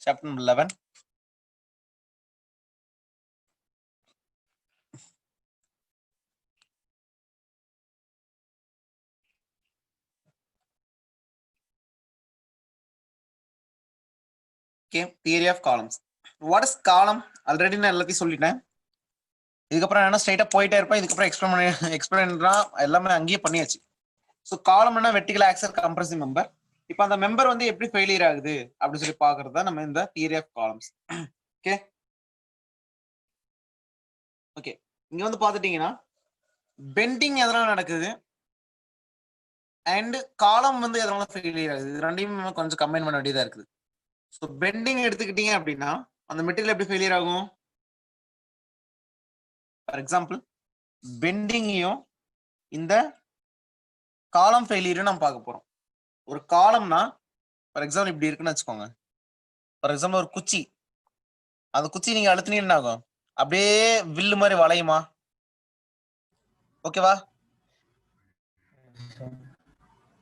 chapter number 11. Okay, theory of columns. What is column? Already நான் எல்லாத்தையும் சொல்லிட்டேன். இதுக்கப்புறம் என்ன ஸ்ட்ரைட்டா போயிட்டே இருப்பேன். இதுக்கப்புறம் எக்ஸ்பிளைன் எல்லாமே அங்கேயே பண்ணியாச்சு. ஸோ காலம்னா வெர்டிகல் ஆக்சல் கம்ப்ரசிவ் மெம்பர். இப்போ அந்த மெம்பர் வந்து எப்படி ஃபெயிலியர் ஆகுது அப்படின்னு சொல்லி பாக்குறது தான் நம்ம இந்த theory of columns. Okay okay இங்க வந்து பாத்துட்டீங்கன்னா பெண்டிங் எதனால நடக்குது அண்ட் காலம் வந்து எதனால ஃபெயிலியர் ஆகுது, இது ரெண்டையும் கொஞ்சம் கம்பைன் பண்ண வேண்டியதா இருக்குது. ஸோ பெண்டிங் எடுத்துக்கிட்டீங்க அப்படின்னா அந்த மெட்டீரியல் எப்படி ஃபெயிலியர் ஆகும்? ஃபார் எக்ஸாம்பிள் பெண்டிங்கையும் இந்த காலம் ஃபெயிலியரும் நம்ம பார்க்க போறோம். ஒரு காலம்னா ஃபார் எக்ஸாம்பிள் இப்படி இருக்குன்னு வச்சுக்கோங்க. ஃபார் எக்ஸாம்பிள் ஒரு குச்சி, அந்த குச்சி நீங்க அழுத்தினீங்க என்ன ஆகும்? அப்படியே வில்லு மாதிரி வளையுமா? ஓகேவா?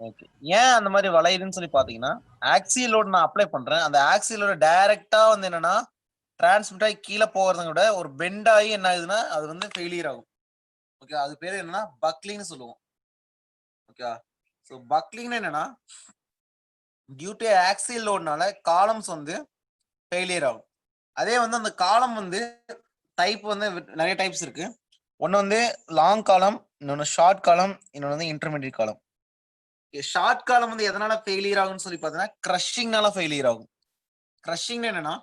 ஓகே, ஏன் அந்த மாதிரி வளையுதுன்னு சொல்லி பாத்தீங்கன்னா ஆக்சியல் லோட் நான் அப்ளை பண்றேன். அந்த ஆக்சியல் லோட் டைரக்டா வந்து என்னன்னா டிரான்ஸ்மிட் ஆகி கீழே போகிறத விட ஒரு பெண்ட் ஆகி என்ன ஆகுதுன்னா அது வந்து ஃபெயிலியர் ஆகும். ஓகே, அது பேர் என்னன்னா பக்லிங்னு சொல்லுவோம். ஓகே, ஸோ பக்லிங் என்னன்னா டியூ டு ஆக்சியல் லோட்னால காலம்ஸ் வந்து ஃபெயிலியர் ஆகும். அதே வந்து அந்த காலம் வந்து டைப் வந்து நிறைய டைப்ஸ் இருக்கு. ஒன்று வந்து லாங் காலம், இன்னொன்று ஷார்ட் காலம், இன்னொன்று வந்து இன்டர்மீடியட் காலம். ஷார்ட் காலம் வந்து எதனால ஃபெயிலியர் ஆகும்னு சொல்லி பார்த்தீங்கன்னா கிரஷிங்னால ஃபெயிலியர் ஆகும். கிரஷிங் என்னன்னா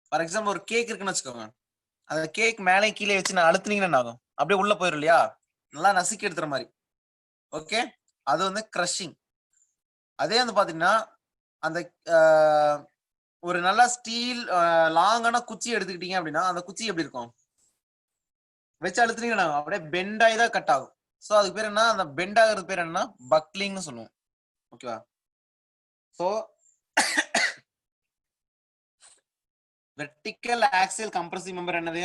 ஃபார் எக்ஸாம்பிள் ஒரு கேக் இருக்குன்னு வச்சுக்கோங்க. அந்த கேக் மேலே கீழே வச்சு நான் அழுத்துனீங்கன்னா ஆகும், அப்படியே உள்ள போயிடும் இல்லையா, நல்லா நசுக்கி எடுத்துற மாதிரி. ஓகே, அது வந்து கிரஷிங். அதே வந்து பாத்தீங்கன்னா அந்த ஒரு நல்ல ஸ்டீல் லாங்கான குச்சி எடுத்துக்கிட்டீங்க அப்படின்னா அந்த குச்சி எப்படி இருக்கும்? வச்சு அழுத்துனீங்கன்னா அப்படியே பெண்ட் ஆகி தான் கட் ஆகும். ஸோ அதுக்கு பேர் என்ன? அந்த பெண்ட் ஆகிறது பேர் என்ன? பக்லிங்னு சொல்லுவோம். ஓகேவா? So vertical axial compressive member என்னது?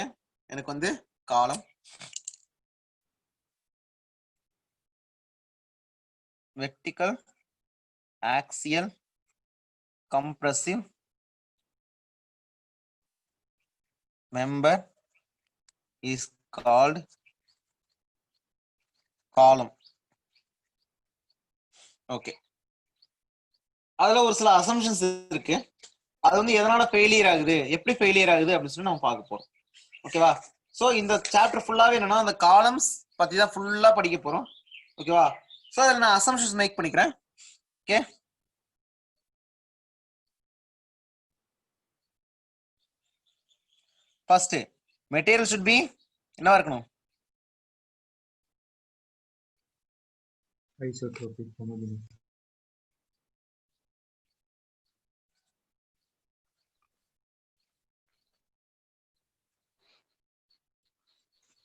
எனக்கு வந்து காலம். Vertical axial compressive member is called column. Okay, அதுல ஒரு சில அசம்ஷன்ஸ் இருக்கு. அது வந்து எதனால ஃபெயிலியர் ஆகுது, எப்படி ஃபெயிலியர் ஆகுது அப்படின்னு சொல்லி நம்ம பார்க்க போறோம். ஓகேவா? சோ இந்த சாப்டர் ஃபுல்லாவே என்னன்னா அந்த காலம்ஸ் பத்தி தான் ஃபுல்லா படிக்க போறோம். ஓகேவா? சோ அதில் நான் அசம்ஷன்ஸ் மேக் பண்ணிக்கிறேன். Okay, first material should be என்னவா இருக்கணும்? Isotropic homogeneous.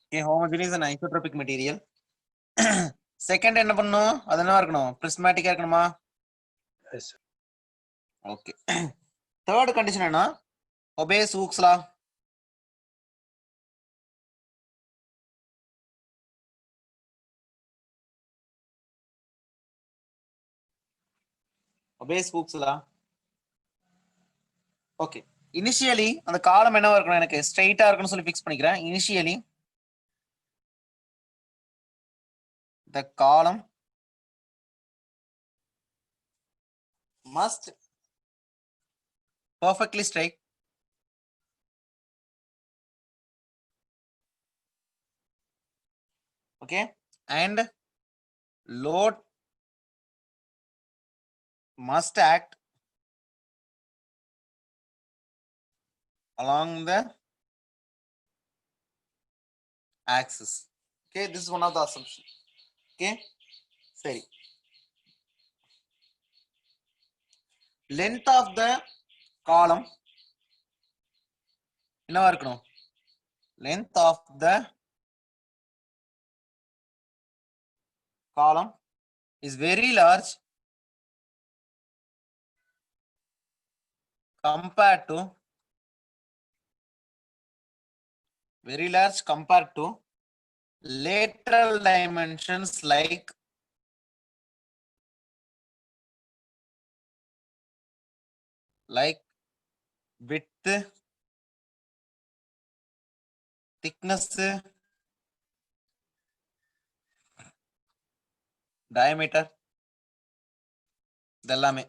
Okay, homogeneous and isotropic material. Second என்ன பண்ணணும்? அது என்னவா இருக்கணும்? பிரிஸ்மேட்டிக்கா இருக்கணுமா? Yes. ஓகே. தேர்ட் கண்டிஷன் என்ன? obeys Hooke's law. obeys Hooke's law. Okay, initially அந்த காலம் என்னவா இருக்கணும்? எனக்கு ஸ்ட்ரைட்டா இருக்குன்னு சொல்லி ஃபிக்ஸ் பண்ணிக்கிறேன். Initially the column must perfectly straight okay and load must act along the axis. Okay, this is one of the assumption. Okay, சரி. length of the column என்னவா இருக்கணும்? length of the column is very large compared to lateral dimensions like like width, thickness, diameter, இதெல்லாமே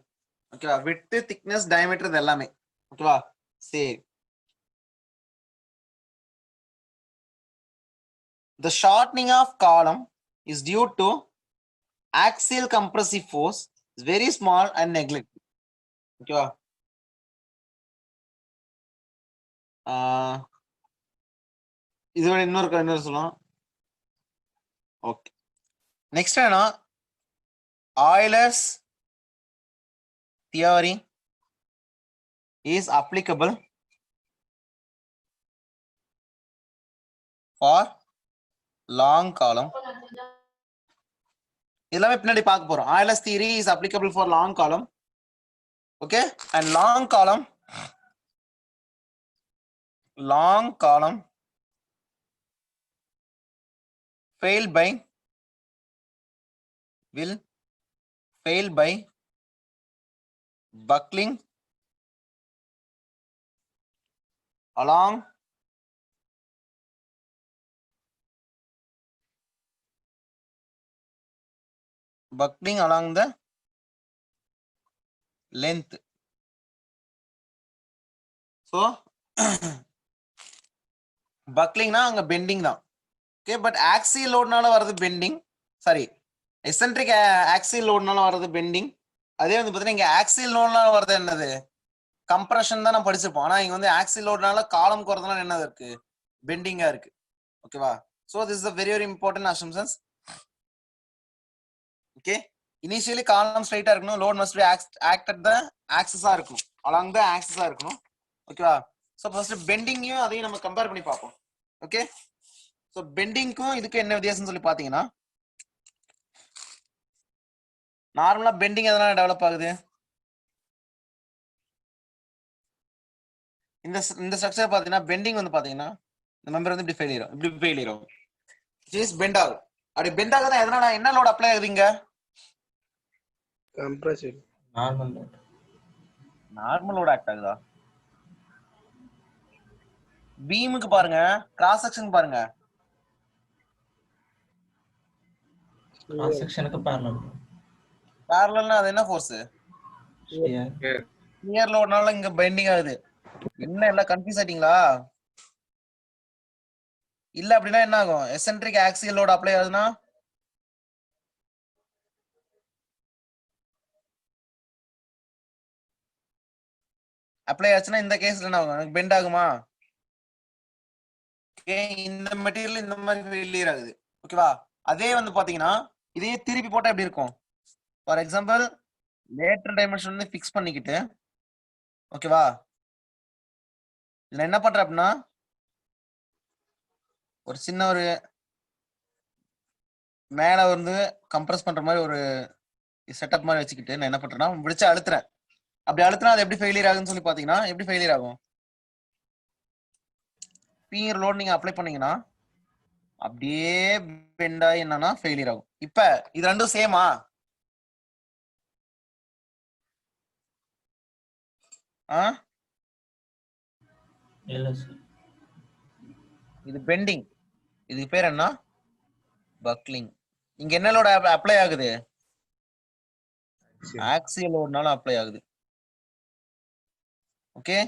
ஓகேவா. width, thickness, diameter இதெல்லாமே ஓகேவா. சரி, the shortening of column is due to axial compressive force is very small and neglected. ஓகேவா. இதோட இன்னொரு சொல்லலாம். Okay, next என்ன, Euler's theory is applicable for long column. எல்லாமே பின்னாடி பார்க்க போறோம். Euler's theory is applicable for long column. Okay, and long column will fail by buckling along the length. So buckling na anga bending தான். Okay, but axial load நால வரது bending, sorry, eccentric axial load நால வரது bending. அதே வந்து பாத்தீங்கன்னா இங்க axial load நால வரது என்னது, கம்ப்ரஷன் தான் நம்ம படிச்சிருப்போம். ஆனா இங்க வந்து axial load நால காலம் குறதுனால என்னது இருக்கு, பெண்டிங்கா இருக்கு. ஓகேவா. so this is a very very important assumptions. okay, initially column straight ஆ இருக்கணும், load must be act at the axis ஆ இருக்கணும், along the axis ஆ இருக்கணும். ஓகேவா. so first பெண்டிங்கையும் அதையும் நம்ம கம்பேர் பண்ணி பார்ப்போம். ஓகே, so பெண்டிங்க்கும் இதுக்கு என்ன வித்தியாசம் சொல்லி பாத்தீங்கன்னா, நார்மலா பெண்டிங் எதனால டெவலப் ஆகுது, இந்த ஸ்ட்ரக்சர் பாத்தீங்கன்னா பெண்டிங் வந்து பாத்தீங்கன்னா இந்த மெம்பர் வந்து இப்படி ஃபெயிலியர் ஆகும், ஜீஸ் பெண்ட் ஆகும். அப்படி பெண்ட் ஆகுதா எதனால, என்ன லோட் அப்ளை ஆகுதுங்க, compressive நார்மல் லோட் ஆக்ட் ஆகுதா. பீமுக்கு பாருங்க, கிராஸ் செக்ஷன் பாருங்க, cross sectionக்கு parallelனா அது என்ன ஃபோர்ஸ், நியர் லோட்னால இங்க பெண்டிங் ஆகுது. என்ன எல்லாம் கன்ஃபியூஸ் ஆயிட்டீங்களா, இல்ல அப்படின்னா என்ன ஆகும், எசென்ட்ரிக் ஆக்சியல் லோட் அப்ளை ஆகுதுன்னா அப்ளை ஆச்சுன்னா இந்த கேஸ்ல என்ன ஆகும், பெண்ட் ஆகுமா. இந்த மெட்டீரியல் இந்த மாதிரி ஃபெயிலியர் ஆகுது. ஓகேவா. அதே வந்து பாத்தீங்கன்னா இதையே திருப்பி போட்டா எப்படி இருக்கும், ஃபார் எக்ஸாம்பிள் லேட்டர் டைமென்ஷன் வந்து ஃபிக்ஸ் பண்ணிக்கிட்டு, ஓகேவா, இதுல என்ன பண்ற அப்படின்னா ஒரு சின்ன ஒரு மேல வந்து கம்ப்ரஸ் பண்ற மாதிரி ஒரு செட்டப் மாதிரி வச்சுக்கிட்டு நான் என்ன பண்றேன்னா முடிச்சு அழுத்துறேன். அப்படி அழுத்தினா அது எப்படி ஃபெயிலியர் ஆகுன்னு சொல்லி பாத்தீங்கன்னா, எப்படி ஃபெயிலியர் ஆகும், பீர் லோட் நீங்க அப்ளை பண்ணீங்கன்னா அப்படியே பெண்ட் ஆகி என்னன்னா ஃபெயிலியர் ஆகும். இப்ப இது ரெண்டும் சேமா, இது பெண்டிங், இது பேர் என்ன, பக்லிங். இங்க என்ன லோட் அப்ளை ஆகுது, ஆக்சியல் லோட்னால அப்ளை ஆகுது. ஓகே,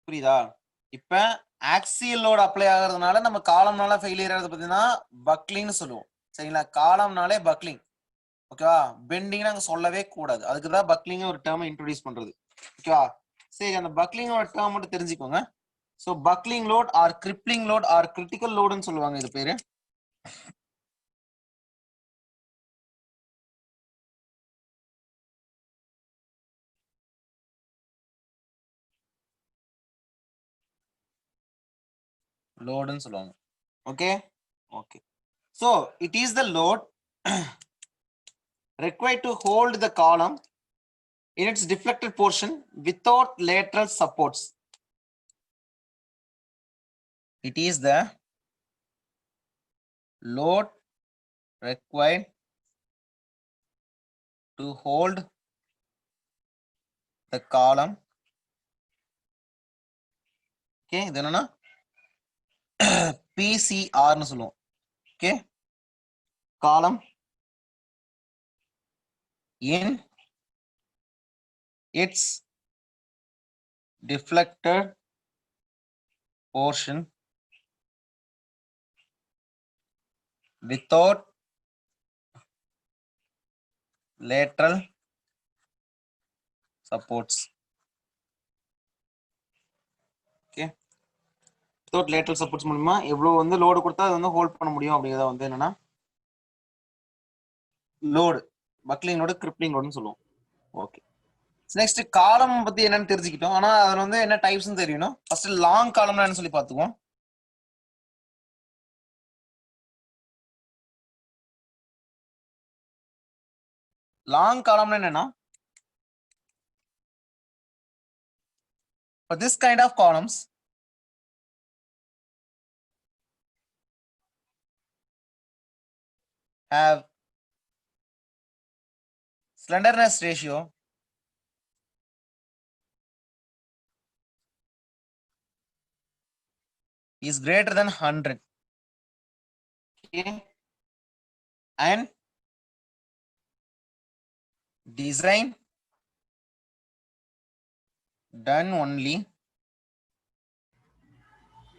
புரியுதா. இப்ப ஆக்சியல் லோட் அப்ளை ஆகுறதுனால நம்ம காலம்னால ஃபெயிலியர் ஆகுது பாத்தீங்கன்னா பக்லிங்னு சொல்லுவோம். சரிங்களா, காலம்னாலே பக்லிங். ஓகேவா, பெண்டிங் நாங்க சொல்லவே கூடாது, அதுக்குதான் பக்லிங் ஒரு டேர்ம் இன்ட்ரோடியூஸ் பண்றது. ஓகேவா. சரி, அந்த பக்லிங் ஒரு டேர்ம் மட்டும் தெரிஞ்சுக்கோங்க. So buckling load or crippling load or critical லோடுன்னு சொல்லுவாங்க இது பேரு. லோடுன்னு சொல்லுவாங்க. Okay okay. so it is the load required to hold the column in its deflected portion without lateral supports. It is the load required to hold the column. Okay, இது என்னன்னா PCR னு சொல்லுவோம். Okay, column in its deflected portion without lateral supports. Okay, without lateral supports மூலமா எவ்வளவு வந்து load கொடுத்தா அது வந்து ஹோல்ட் பண்ண முடியும் அப்படிங்கறத வந்து என்னன்னா லோடு பக்லிங் லோடு கிரிப்ளிங் லோடுன்னு சொல்லுவோம். ஓகே, நெக்ஸ்ட் காலம் பத்தி என்னன்னு தெரிஞ்சுக்கிட்டோம். ஆனா அதுல வந்து என்ன டைப்ஸ் தெரியணும். ஃபர்ஸ்ட் லாங் காலம்னா என்ன சொல்லி பாத்துக்குவோம். லாங் காலம்னா என்னன்னா for this kind of columns have slenderness ratio is greater than 100. Okay, and design done only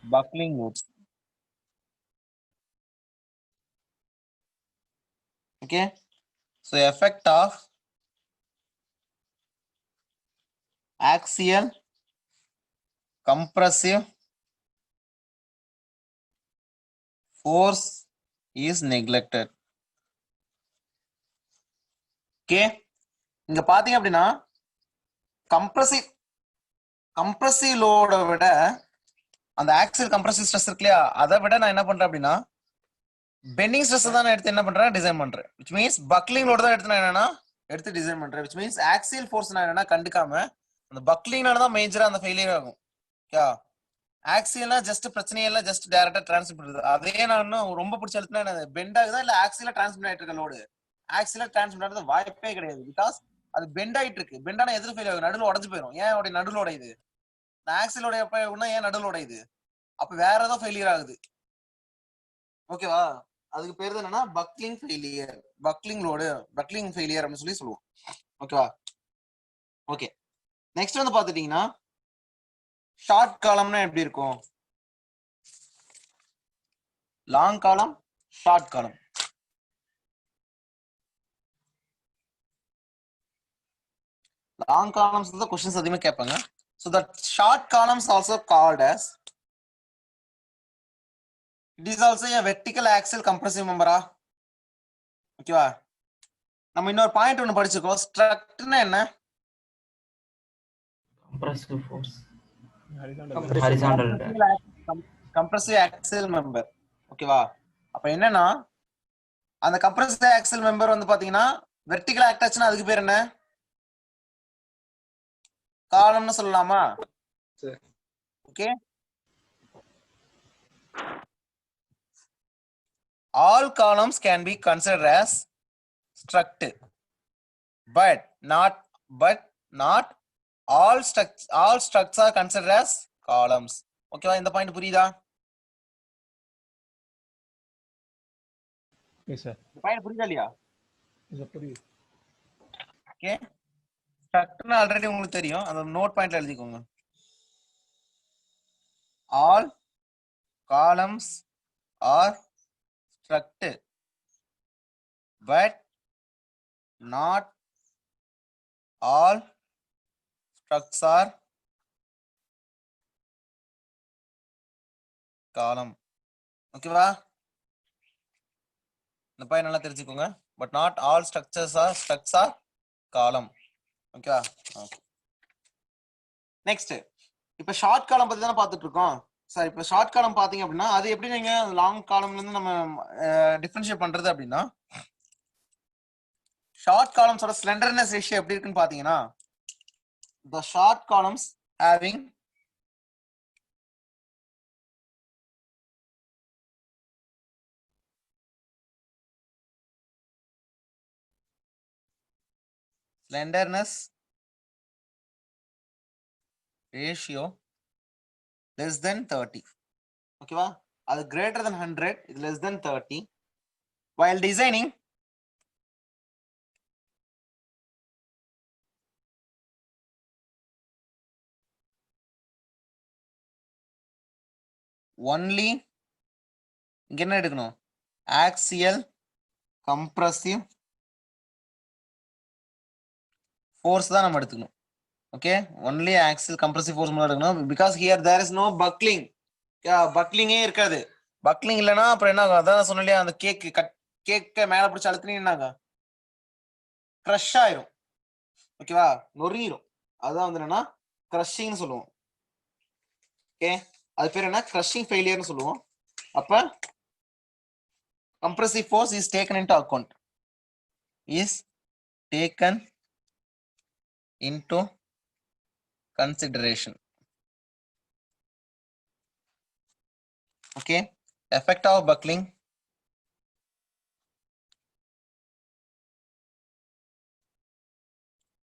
buckling loads. Okay, so effect of axial compressive force is neglected. Okay, இங்க பாத்தீங்க அப்படின்னா compressive லோட விட அந்த ஆக்சியல் கம்ப்ரசிவ் ஸ்ட்ரெஸ் இருக்கு இல்லையா, அதை விட நான் என்ன பண்றேன் அப்படின்னா பெண்டிங் ஸ்ட்ரெஸ் தான் நான் எடுத்து என்ன பண்றேன் டிசைன் பண்றேன். which means பக்லிங் லோட தான் எடுத்து நான் என்னன்னா எடுத்து டிசைன் பண்றேன். which means ஆக்சியல் ஃபோர்ஸ் நான் என்னன்னா கண்டுக்காம அந்த பக்லிங்னால தான் மேஜரா அந்த ஃபெயிலியர் ஆகும். யா, ஆக்சியல்னா ஜஸ்ட் பிரச்சனையே இல்ல, ஜஸ்ட் டைரக்டா டிரான்ஸ்மிட் பண்ணுது. அதே நான் இன்னும் ரொம்ப பிடிச்ச எழுத்துனா என்ன பெண்ட் ஆகுதா இல்ல ஆக்சியலா டிரான்ஸ்மிட் ஆயிட்டு இருக்க லோடு ஆக்சியலா டிரான்ஸ்மிட் ஆகிறது வாய்ப்பே கிடையாது. பிகாஸ் அது பெண்ட் ஆயிட்டு இருக்கு. பெண்டான எதிர் ஃபெயில் ஆகும், நடுவில் உடஞ்சு போயிடும். ஏன் அப்படி நடுவில் உடையுது? ஆக்சியலோட எப்ப ஏன் நடுவில் உடையுது? அப்ப வேற ஏதோ ஃபெயிலியர் ஆகுது. ஓகேவா, அதுக்கு பேர் என்னன்னா buckling failure, buckling load, buckling failure அப்படின்னு சொல்லி சொல்லுவோம். ஓகேவா, ஓகே. நெக்ஸ்ட் வந்து பாத்துட்டீங்கன்னா ஷார்ட் காலம்னா எப்படி இருக்கும், லாங் காலம், ஷார்ட் காலம். லாங் காலம்ஸ் தான் क्वेश्चंस அதிகமா கேட்பாங்க. so that short columns also called as, it is also a vertical axial compressive member. ஓகேவா, நம்ம இன்னொரு பாயிண்ட் ஒன்னு படிச்சுக்கோம். ஸ்ட்ரக்ட்னா என்ன? compressive force, Horizontal. horizontal. Compressive axial member. ஓகேவா, அப்ப என்னன்னா அந்த கம்ப்ரசிவ் ஆக்சியல் மெம்பர் வந்து பாத்தீங்கன்னா வெர்டிகல் ஆக்ட் ஆச்சுன்னா அதுக்கு பேர் என்ன? காலம்னு சொல்லலாமா? Sir. Okay, all columns can be considered as struct, but not all structs are considered as columns. ஓகேவா, இந்த பாயிண்ட் புரியுதா? Yes, sir. இந்த பாயிண்ட் புரியுதா இல்லையா? Yes, sir. புரியுது. ஓகே, ஸ்ட்ரக்ட்னா ஆல்ரெடி உங்களுக்கு தெரியும், அந்த நோட் பாயிண்ட்ல எழுதிக்கோங்க. all columns are struct, but not all structs are column. ஓகேவா, இந்த பாயிண்ட் நல்லா தெரிஞ்சுக்கோங்க. But not all structs are column. ஓகேவா, ஓகே. நெக்ஸ்ட் இப்ப ஷார்ட் காலம் பத்தி தானே பார்த்துட்டு இருக்கோம். சார், இப்ப ஷார்ட் காலம் பாத்தீங்க அப்படின்னா அது எப்படி நீங்க லாங் காலம்ல இருந்து நம்ம டிஃபரன்ஷியேட் பண்றது அப்படின்னா, ஷார்ட் காலம்ஸோட ஸ்லெண்டர்னஸ் ரேஷியோ எப்படி இருக்குன்னு பாத்தீங்கன்னா, the short columns having slenderness ratio less than 30. ஓகேவா? அது greater than 100, இது less than 30. While designing only இங்க என்ன எடுக்கணும்? ஆக்சியல் கம்ப்ரசிவ் ஃபோர்ஸ் தான் நம்ம எடுத்துக்கணும். Okay, only axial compressive force மட்டும் எடுக்கணும். Because here there is no buckling. பக்லிங்கே இருக்காது. பக்லிங் இல்லைன்னா அப்புறம் என்ன ஆகும்? அதான் சொன்னேன் இல்லையா, அந்த கேக்க மேல பிடிச்சி அழுத்தினீங்க என்ன ஆகும்? க்ரஷ் ஆயிரும். ஓகேவா? நொறுங்கிரும். அதுதான் வந்து என்னன்னா கிரஷிங்னு சொல்லுவோம். ஓகே, அது பேர் என்ன? கிரஷிங் ஃபெயிலியர்னு சொல்லுவோம். அப்ப compressive force is taken into account. Is taken into consideration. Okay, effect of buckling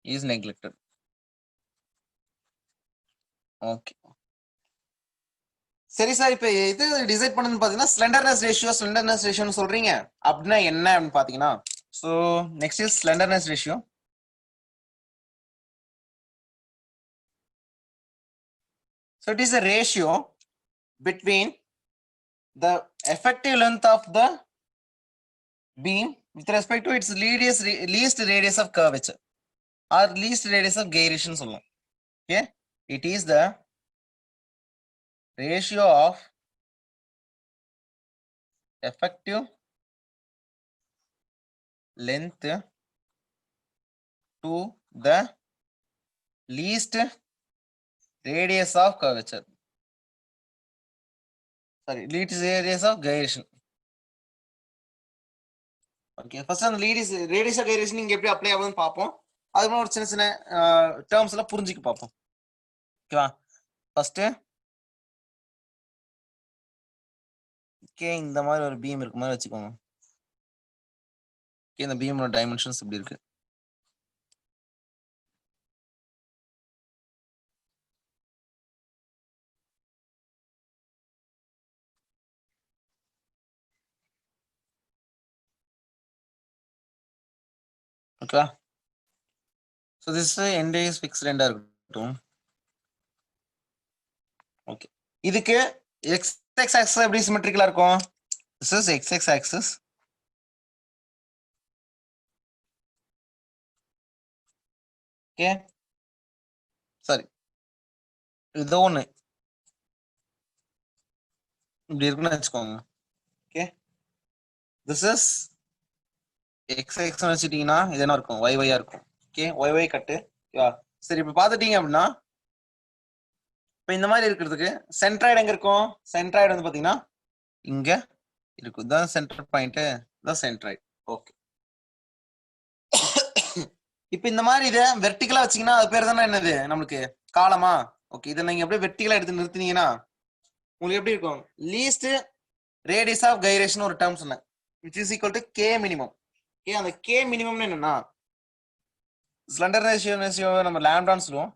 is neglected. Okay. சரி சார், இப்ப இது டிசைட் பண்ணணும்னு பாத்தீங்கன்னா ஸ்லெண்டர்னஸ் ரேஷியோன்னு சொல்றீங்க. அப்படின்னா என்ன அப்படின்னு பாத்தீங்கன்னா, so next is slenderness ratio. So it is a ratio between the effective length of the beam with respect to its least radius of curvature or least radius of gyration சொல்லலாம். Okay, it is the ratio of effective length to the least radius of curvature. Sorry, least radius of gyration. Okay, first அந்த radius of gyration இங்க எப்படி apply ஆகுதுன்னு பார்ப்போம். அதுக்கு ஒரு சின்ன சின்ன டேர்ம்ஸ் எல்லாம் புரிஞ்சுக்க பார்ப்போம். ஓகேவா? ஃபர்ஸ்ட் ஓகே, இந்த மாதிரி ஒரு பீம் இருக்கு மாதிரி வச்சுக்கோங்க. ஓகே, இந்த பீமோட டைமென்ஷன்ஸ் இப்படி இருக்கு. ஓகேவா? So this end is fixed எண்டா இருக்கட்டும். ஓகே, இதுக்கு எக்ஸ் ஆக்சிஸ் எப்படி சிமெட்ரிக்கலா இருக்கும்? This is X axis. Okay, சரி, இதோ ஒன்று இப்படி இருக்குன்னு வச்சுக்கோங்க. ஓகே, திஸ் இஸ் எக்ஸ் வச்சுட்டீங்கன்னா இது என்ன இருக்கும்? ஒய்ஒய்யா இருக்கும். ஓகே, ஒய்ஒய் கட்டு. சரி, இப்ப பாத்துட்டீங்க அப்படின்னா இப்ப இந்த மாதிரி இருக்கிறதுக்கு சென்ட்ராய்டு எங்க இருக்கும்? சென்ட்ராய்டு வந்து பாத்தீங்கன்னா இங்க இருக்கும். இதுதான் சென்டர் பாயிண்ட், இதுதான் சென்ட்ராய்டு. ஓகே, இப்ப இந்த மாதிரி இதை வெர்டிகலா வச்சீங்கன்னா அது பேர் தானே என்னது நம்மளுக்கு? காலமா? ஓகே, இதை நீங்க அப்படியே வெர்டிகலா எடுத்து நிறுத்தினீங்கன்னா உங்களுக்கு எப்படி இருக்கும்? லீஸ்ட் ரேடியஸ் ஆஃப் கைரேஷன் ஒரு டேர்ம் சொன்னேன், which is equal to k minimum. Okay, அந்த k minimum என்னன்னா ஸ்லெண்டர்னஸ் ரேஷியோ நம்ம லாம்டான்னு சொல்லுவோம்.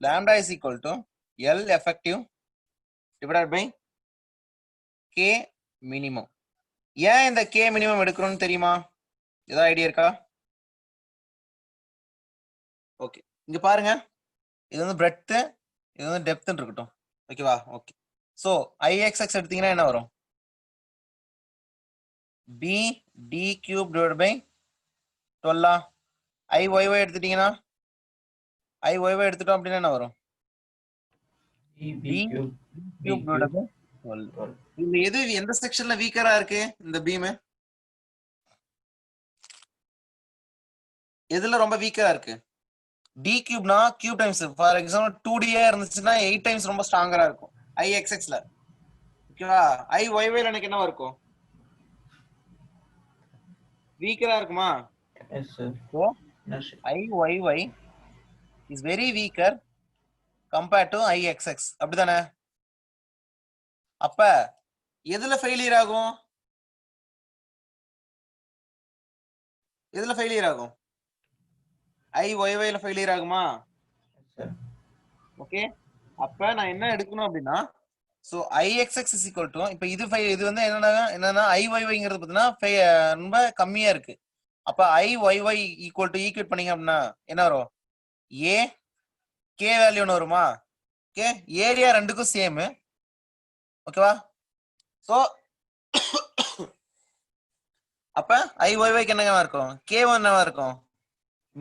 Lambda is equal to L effective divided by k minimum. ஏன் இந்த k minimum எடுக்கிறோம்னு தெரியுமா? ஏதாவது ஐடியா இருக்கா? ஓகே, இங்க பாருங்க, இது வந்து பிரெட்த், இது வந்து டெப்த்னு இருக்கட்டும். ஓகேவா? ஓகே, சோ IXX எடுத்தீங்கன்னா என்ன வரும்? B D cube divided by 12. IYY எடுத்துட்டீங்கன்னா IYY எடுத்துட்டோம் அப்படின்னா என்ன வரும்? B cube divided by 12. இது எது எந்த செக்ஷன்ல வீக்கரா இருக்கு? இந்த பீம் எதுல ரொம்ப வீக்கரா இருக்கு? D cube-னா cube times, for example 2D இருந்துச்சுன்னா 8 டைம்ஸ் ரொம்ப ஸ்ட்ராங்கரா இருக்கும் IXX-ல. ஓகேவா? IYY-ல எனக்கு என்னவா இருக்கும்? வீக்கரா இருக்குமா? Yes, sir. So IYY is very weaker compared to IXX. அப்படிதானே? அப்ப எதுல ஃபெயிலியர் ஆகும்? எதுல ஃபெயிலியர் ஆகும்? IYY-ல ஃபெயிலியர் ஆகுமா? Yes, sir. ஓகே, அப்ப நான் என்ன எடுக்கணும் அப்படின்னா so IXX is equal to இப்ப இது வந்து என்னன்னா IYYங்கிறது பார்த்தீங்கன்னா ரொம்ப கம்மியா இருக்கு. அப்ப IYY ஈக்குவல் டு ஈக்குவேட் பண்ணீங்க அப்படின்னா என்ன வரும்? A K வேல்யூன்னு வருமா? ஓகே, ஏரியா ரெண்டுக்கும் சேம். ஓகேவா? சோ அப்ப IYYக்கு என்னவா இருக்கும்? K என்னவா இருக்கும்?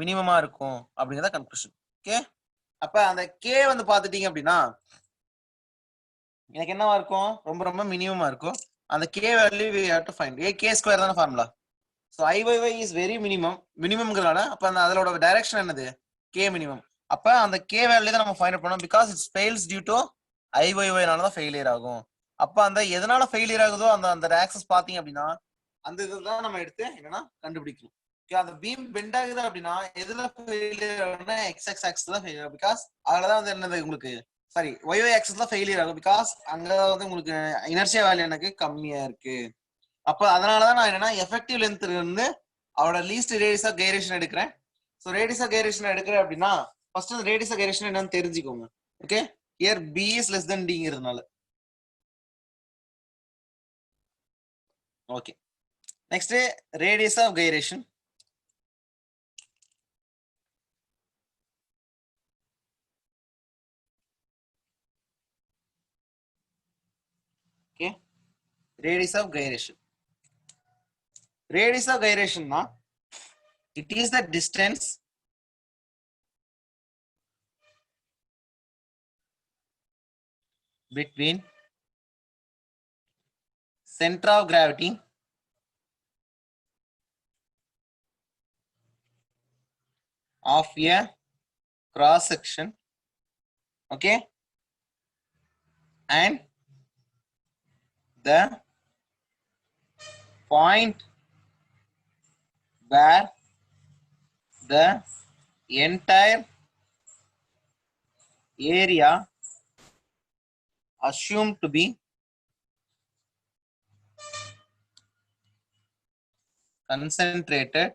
மினிமமா இருக்கும் அப்படிங்கறத கன்க்ளூஷன். ஓகே, அப்ப அந்த K வந்து பாத்துட்டீங்க அப்படின்னா எனக்கு என்னவா இருக்கும்? ரொம்ப ரொம்ப மினிமமா இருக்கும். அந்த K value we have to find. K square தான formula. So IYY is very மினிமம்ங்கறனால அப்ப அந்த அதோட டைரக்ஷன் என்னது? K minimum. அப்ப அந்த K வேல்யூ தான் நம்ம ஃபைண்ட் அவுட் பண்ணோம் because it fails due to IYY நால தான் ஃபெயிலியர் ஆகும். அப்ப அந்த எதனால ஃபெயிலியர் ஆகுதோ அந்த ஆக்சஸ் பாத்தீங்க அப்படின்னா அந்த இதுதான் நம்ம எடுத்து என்னன்னா கண்டுபிடிக்கணும். ஓகே, அந்த பீம் பெண்ட் ஆகுது அப்படின்னா எதுல ஃபெயிலியர் ஆகும்னா XX ஆக்சஸ் தான் ஃபெயிலியர் ஆகும். பிகாஸ் அதுலதான் வந்து என்னது உங்களுக்கு சாரி YY ஆக்சஸ் தான் ஃபெயிலியர் ஆகும். பிகாஸ் அங்க வந்து உங்களுக்கு இனர்ஷியா வேல்யூ எனக்கு கம்மியா இருக்கு. அப்ப அதனாலதான் நான் என்னன்னா எஃபெக்டிவ் லென்த் இருந்து அவரோட லீஸ்ட் ரேடியஸ் ஆஃப் கைரேஷன் எடுக்கிறேன். சோ ரேடியஸ் ஆஃப் கைரேஷன் எடுக்கிறேன் அப்படின்னா ஃபர்ஸ்ட் அந்த ரேடியஸ் ஆஃப் கைரேஷன் என்னன்னு தெரிஞ்சுக்கோங்க. Okay, here B is less than Dங்கிறதுனால. Okay, next radius of gyration. Okay, radius of gyration. Radius of gyration na it is the distance between center of gravity of a cross section, okay, and the point where the entire area assumed to be concentrated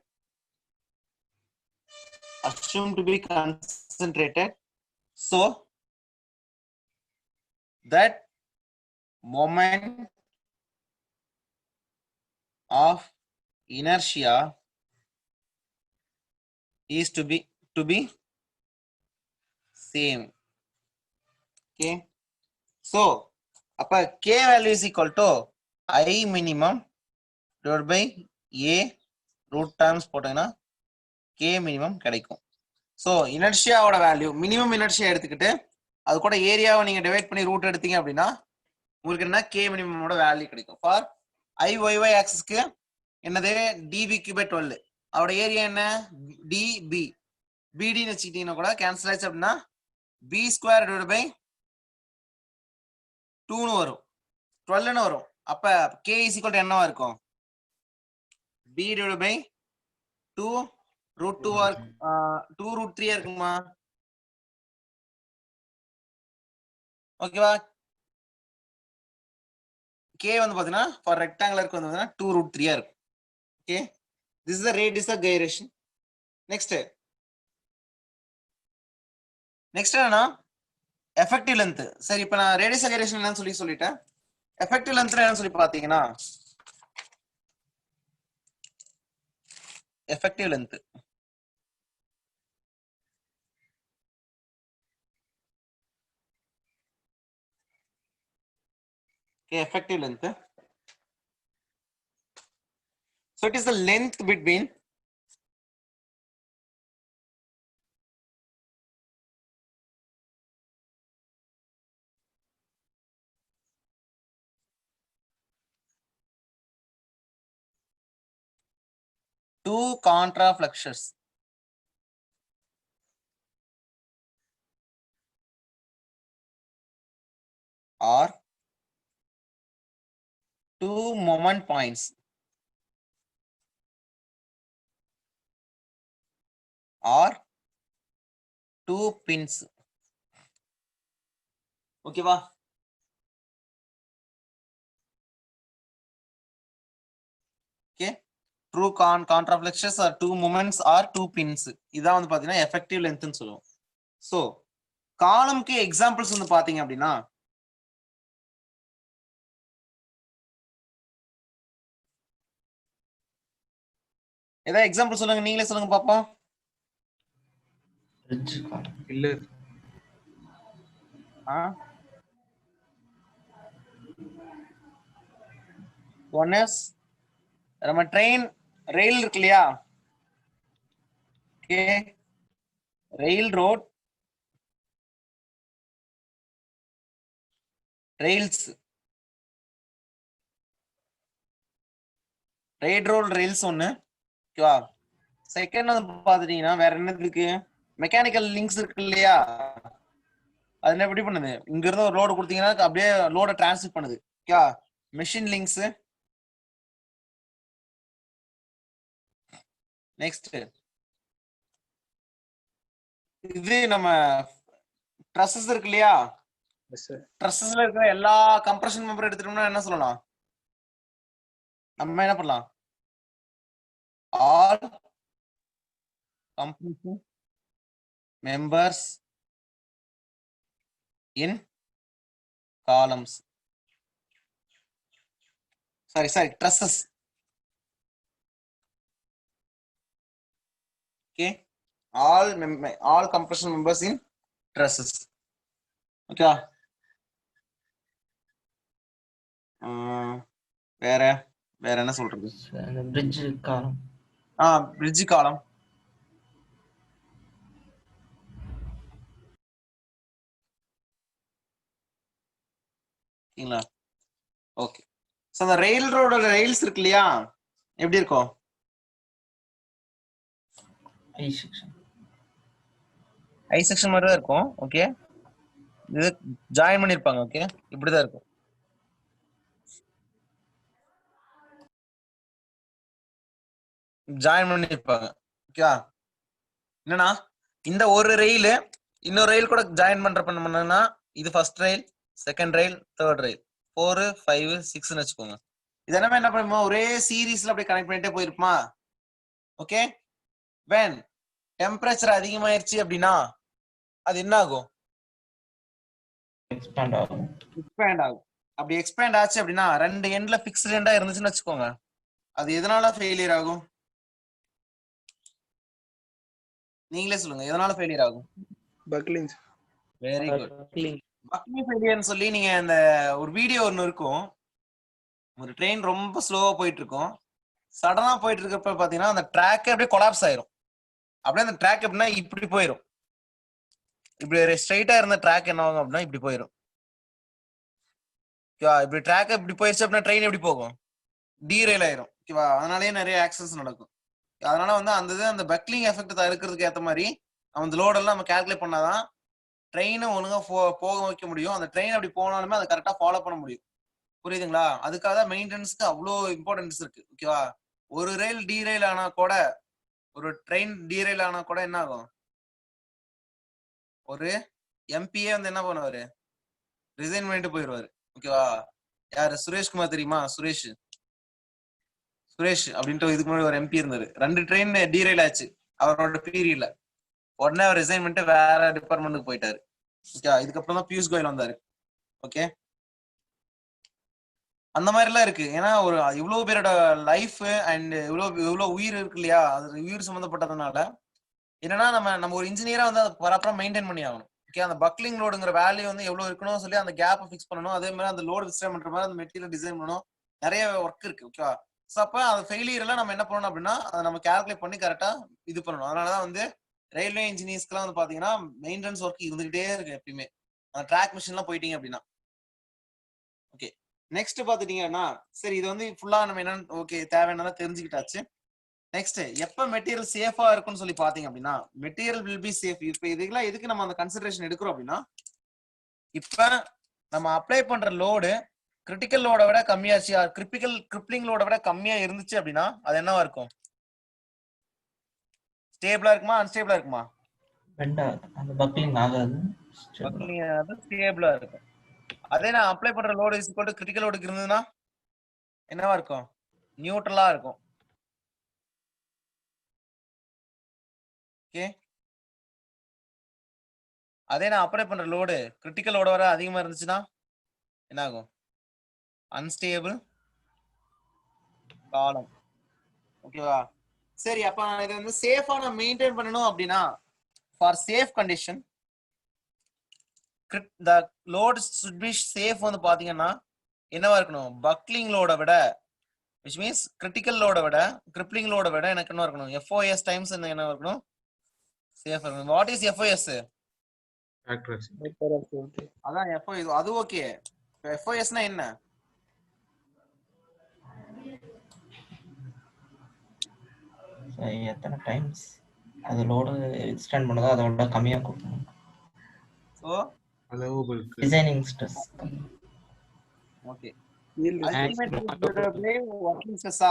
so that moment of inertia is to be same. Okay, so அப்ப K value is equal to I minimum divided by A root terms போட்டீங்கன்னா K minimum கிடைக்கும். So இனர்ஷியாவோட value minimum inertia எடுத்துக்கிட்டு அது கூட ஏரியாவை நீங்க divide பண்ணி root எடுத்தீங்க அப்படின்னா உங்களுக்கு என்ன K மினிமமோட வேல்யூ கிடைக்கும். ஃபார் IYY ஆக்சிஸ்க்கு என்னது DB cube 12, அவரோட ஏரியா என்ன DB, BDன்னு வச்சுக்கிட்டீங்கன்னா கூட கேன்சல் ஆயிடுச்சு அப்படின்னா B ஸ்கொயர் டிவைட் பை 2ன்னு வரும், 12ன்னு வரும். அப்ப K is equal to என்னவா இருக்கும்? B divided by 2 root 2 or 2 root 3 இருக்குமா? ஓகேவா? K வந்து பாத்தீங்கன்னா for rectangular வந்து பாத்தீங்கன்னா 2 root 3 இருக்கும். Okay, this is the radius of gyration. Next என்னன்னா effective length. சரி, இப்ப நான் radius of gyration என்னன்னு சொல்லிட்டேன். effective length என்னன்னு சொல்லி பாத்தீங்கன்னா effective length okay, effective length, so it is the length between two contrafluxes or two moment points or two pins. ஓகேவா? okay, true contrafluxes or two moments or two pins, இதான் வந்து பாத்தீங்கன்னா effective length ன்னு சொல்லுவோம். so காலம்க்கு examples வந்து பாத்தீங்க அப்படின்னா ஏதாவது எக்ஸாம்பிள் சொல்லுங்க, நீங்களே சொல்லுங்க பாப்போம். bridge column. Pillar. One is நம்ம ட்ரெயின் ரயில் இருக்கு இல்லையா, ஓகே, ரயில் ரோட், ரெயில்ஸ், ரயில்ஸ் ஒண்ணு, ஓகேவா. செகண்ட் வந்து பாத்துட்டீங்கன்னா வேற என்னது இருக்கு, மெக்கானிக்கல் லிங்க்ஸ் இருக்கு இல்லையா, அது என்ன எப்படி பண்ணுது, இங்க இருந்து ஒரு லோடு கொடுத்தீங்கன்னா அப்படியே லோட டிரான்ஸ்மிட் பண்ணுது, ஓகேவா. Machine links. நெக்ஸ்ட் இது நம்ம ட்ரஸ்ஸஸ் இருக்கு இல்லையா, எஸ் சார். ட்ரஸ்ஸஸ்ல இருக்கிற எல்லா கம்ப்ரஷன் மெம்பர் எடுத்துட்டோம்னா என்ன சொல்லலாம், நம்ம என்ன பண்ணலாம், all compression members in columns, sorry trusses, okay, all compression members in trusses, okay. வேற என்ன சொல்றது, The bridge column. bridge column, ஓகேங்களா. ஓகே, சோ அந்த ரயில் ரோடோட ரயில்ஸ் இருக்கு இல்லையா, எப்படி இருக்கும், I section. ஐ செக்ஷன் மாதிரி தான் இருக்கும், ஓகே. இது ஜாயின் பண்ணிருப்பாங்க, ஓகே, இப்படிதான் இருக்கும். ஜாயின் பண்ணிருப்பாங்க, ஓகே. என்னன்னா இந்த ஒரு ரயில் இன்னொரு ரயில் கூட ஜாயின் பண்ணா இது ஃபர்ஸ்ட் ரயில், செகண்ட் ரயில், தேர்ட் ரயில், 4 5 6ன்னு வச்சுக்கோங்க. இது என்ன பண்ணுமோ ஒரே சீரீஸ்ல அப்படியே கனெக்ட் பண்ணிட்டே போயிருக்குமா, ஓகே. when டெம்பரேச்சர் அதிகமாயிருச்சு அப்படின்னா அது என்ன ஆகும், Expand ஆகும். அப்படி எக்ஸ்பேண்ட் ஆச்சு அப்படின்னா ரெண்டு எண்ட்ல பிக்ஸ்ட் எண்டா இருந்துச்சுன்னு வச்சுக்கோங்க, அது எதனால ஃபெயிலியர் ஆகும், நீங்களே சொல்லுங்க, எதனால ஃபெயிலியர் ஆகும். பக்லிங்ஸ். Very good. பக்லிங் ஃபெயிலியர்னு சொல்லி நீங்க அந்த ஒரு வீடியோ ஒன்னு இருக்கும், ஒரு ட்ரெயின் ரொம்ப ஸ்லோவா போயிட்டு இருக்கும், சடனா போயிட்டு இருக்கப்ப பாத்தீங்கன்னா அந்த ட்ராக் அப்படியே கொலாப்ஸ் ஆயிரும், அப்படியே அந்த ட்ராக் எப்படின்னா இப்படி போயிரும், இப்படி ஸ்ட்ரைட்டா இருந்த ட்ராக் என்ன ஆகும் அப்படின்னா இப்படி போயிரும், ஓகேவா. இப்படி ட்ராக் இப்படி போயிருச்சு அப்படின்னா ட்ரெயின் எப்படி போகும், டீரெயில் ஆயிரும், ஓகேவா. அதனாலேயே நிறைய ஆக்சிடென்ட்ஸ் நடக்கும். அதனால வந்து அந்த பக்லிங் எஃபெக்ட் தடுக்கிறதுக்கு ஏற்ற மாதிரி அந்த லோடெல்லாம் நம்ம கால்குலேட் பண்ணாதான் ட்ரெயினை ஒழுங்கா போக வைக்க முடியும், அந்த ட்ரெயின் அப்படி போனாலுமே அதை கரெக்டா ஃபாலோ பண்ண முடியும், புரியுதுங்களா. அதுக்காக தான் மெயின்டெனன்ஸ்க்கு அவ்வளோ இம்பார்ட்டன்ஸ் இருக்கு, ஓகேவா. ஒரு ரயில் டீரெயில் ஆனா கூட, ஒரு ட்ரெயின் டீரெயில் ஆனா கூட என்ன ஆகும், ஒரு எம்பிஏ வந்து என்ன பண்ணுவாரு, ரிசைன் பண்ணிட்டு போயிடுவாரு, ஓகேவா. யாரு, சுரேஷ்குமார் தெரியுமா, சுரேஷ் அப்படின்ட்டு இதுக்கு முன்னாடி ஒரு எம்பி இருந்தாரு, 2 ட்ரெயின் டீரெயில் ஆச்சு அவரோட பீரியட்ல, உடனே அவர் ரிசைன் பண்ணிட்டு வேற டிபார்ட்மெண்ட்டுக்கு போயிட்டாரு, ஓகே. இதுக்கப்புறம் தான் பியூஷ் கோயல் வந்தாரு, ஓகே. அந்த மாதிரி எல்லாம் இருக்கு, ஏன்னா ஒரு இவ்வளவு பேரோட லைஃப் அண்ட் இவ்வளவு உயிர் இருக்கு இல்லையா, அது உயிர் சம்பந்தப்பட்டதுனால என்னன்னா நம்ம ஒரு இன்ஜினியரா வந்து அதை ப்ராப்பரா மெயின்டைன் பண்ணி ஆகணும், ஓகே. அந்த பக்லிங் லோடுங்கிற வேல்யூ வந்து எவ்வளவு இருக்கணும் சொல்லி அந்த கேப்பை ஃபிக்ஸ் பண்ணணும், அதே மாதிரி அந்த லோடு விஸ்டேம் பண்ற மாதிரி அந்த மெட்டீரியல் டிசைன் பண்ணணும், நிறைய ஒர்க் இருக்கு, ஓகேவா. ஸோ அப்ப அந்த ஃபெயிலியர் எல்லாம் நம்ம என்ன பண்ணணும் அப்படின்னா அதை நம்ம கால்குலேட் பண்ணி கரெக்டா இது பண்ணணும். அதனாலதான் வந்து ரயில்வே இன்ஜினியர்ஸ்க்குலாம் வந்து பாத்தீங்கன்னா மெயின்டெனன்ஸ் ஒர்க் இருந்துகிட்டே இருக்கு எப்பயுமே, அந்த ட்ராக் மிஷின்லாம் போயிட்டீங்க அப்படின்னா, ஓகே. நெக்ஸ்ட் பாத்துட்டீங்கன்னா சரி, இது வந்து ஃபுல்லா நம்ம என்னன்னு ஓகே தேவையான தெரிஞ்சுக்கிட்டாச்சு. நெக்ஸ்ட் எப்ப மெட்டீரியல் சேஃபா இருக்கும்னு சொல்லி பாத்தீங்க அப்படின்னா மெட்டீரியல் வில் பி சேஃப். இப்ப இதுக்கெல்லாம் எதுக்கு நம்ம அந்த கன்சிடரேஷன் எடுக்கிறோம் அப்படின்னா, இப்ப நம்ம அப்ளை பண்ற லோடு கிரிட்டிக்கல் லோட விட கம்மியாச்சு, கிரிப்ளிங் லோட விட கம்மியா இருந்துச்சு அப்படின்னா அது என்னவா இருக்கும், ஸ்டேபிளா இருக்குமா அன்ஸ்டேபிளா இருக்குமா, அந்த பக்லிங் ஆகாது, ஸ்டேபிளா இருக்கும். அதே நான் அப்ளை பண்ற load is equal to critical லோடுக்கு இருந்ததுன்னா என்னவா இருக்கும், நியூட்ரலா இருக்கும், ஓகே. அதே நான் அப்ளை பண்ற லோடு கிரிட்டிக்கல் லோட வர அதிகமா இருந்துச்சுன்னா என்ன ஆகும்? அன்ஸ்டேபிள் காலம். ஓகேவா? சரி, அப்ப நான் இதை வந்து சேஃபா நான் மெயின்டைன் பண்ணணும் அப்படின்னா for safe condition the load should be safe வந்து பாத்தீங்கன்னா என்னவா இருக்கணும்? பக்லிங் லோட விட which means critical லோட விட crippling லோட விட எனக்கு என்ன இருக்கணும்? FOS டைம்ஸ் என்ன இருக்கணும்? சேஃப் இருக்கணும். What is FOS? Factor of safety. Factor of safety. அதான் FOS. அது ஓகே. FOS னா என்ன? எத்தனை டைம்ஸ் அது லோடு எக்ஸ்டெண்ட் பண்ணதோ அதோட கம்மியா கொடுக்கணும். So Allowable. Designing stress. Okay. Yield ultimately working ஸ்ட்ரெஸ்ஸா?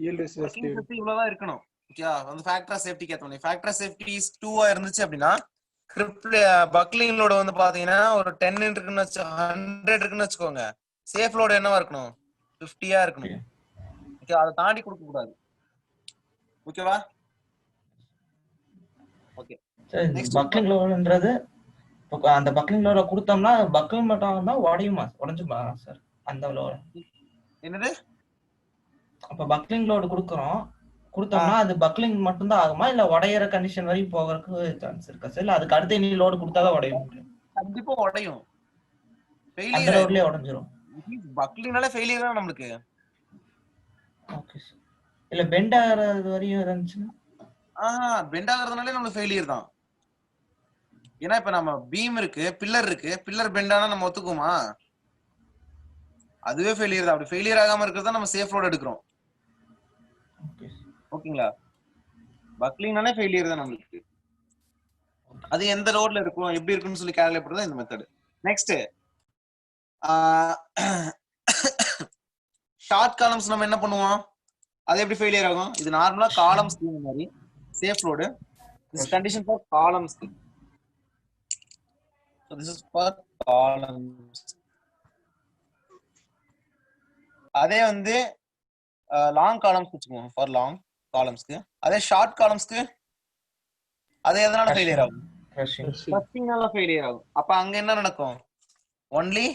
yield is வொர்க்கிங் ஸ்ட்ரெஸ் இவ்வளவுதான் இருக்கணும். ஓகே, அந்த ஃபேக்டர் ஆஃப் சேஃப்டி கேத்த முடியும். ஃபேக்டர் ஆஃப் சேஃப்டி 2 இருந்துச்சு அப்படின்னா பக்லிங் லோடு வந்து பாத்தீங்கன்னா ஒரு 10 இருக்குன்னு 100 இருக்குன்னு வச்சுக்கோங்க. சேஃப் லோடு என்னவா இருக்கணும்? 50 இருக்கணும். ஓகே, அதை தாண்டி கொடுக்க கூடாது. ஓகேவா? ஓகே. Next. பக்லிங் லோடுன்றது இப்போ அந்த பக்லிங் லோட கொடுத்தோம்னா பக்லிங் மட்டும் தான் உடைஞ்சுமா சார் அந்த லோடு? என்னது? அப்ப பக்லிங் லோடு கொடுத்தோம்னா அது பக்லிங் மட்டும் தான் ஆகுமா இல்ல உடையற கண்டிஷன் வரைக்கும் போகிறதுக்கு சான்ஸ் இருக்கா சார்? இல்ல அதுக்கு அடுத்து நீ லோடு கொடுத்தாதான் உடைய முடியும்? கண்டிப்பா உடையும். அந்த லோட்லயே உடைஞ்சிரும். பக்லிங்னால ஃபெயிலியர் தான் நம்மளுக்கு. Okay sir. இல்ல பெண்ட் ஆகிறது வரையும் இருந்துச்சுன்னா பெண்ட் ஆகுறதுனாலே நம்மளுக்கு ஃபெயிலியர் தான். ஏன்னா இப்ப நம்ம பீம் இருக்கு, பில்லர் இருக்கு, பில்லர் பெண்ட் ஆனா நம்ம ஒத்துக்குமா? அதுவே ஃபெயிலியர் தான். அப்படி ஃபெயிலியர் ஆகாம இருக்கிறது நம்ம சேஃப் லோட் எடுக்கிறோம். ஓகேங்களா? பக்லிங்னாலே ஃபெயிலியர் தான் நம்மளுக்கு. அது எந்த லோட்ல இருக்கும், எப்படி இருக்குன்னு சொல்லி கால்குலேட் பண்றது இந்த மெத்தட். நெக்ஸ்ட் ஷார்ட் காலம்ஸ் நம்ம என்ன பண்ணுவோம்? அது எப்படி ஃபெயிலியர் ஆகும்? இது நார்மலா காலம்ஸ் மாதிரி safe load. This condition for columns. So this is for columns. அதே வந்து லாங் காலம்ஸ் வச்சுக்குவோம் ஃபார் லாங் காலம்ஸ்க்கு. அதே ஷார்ட் காலம்ஸ்க்கு அது எதனால ஃபெயிலியர் ஆகும்? கிரஷிங்னால ஃபெயிலியர் ஆகும். அப்ப அங்க என்ன நடக்கும்? Only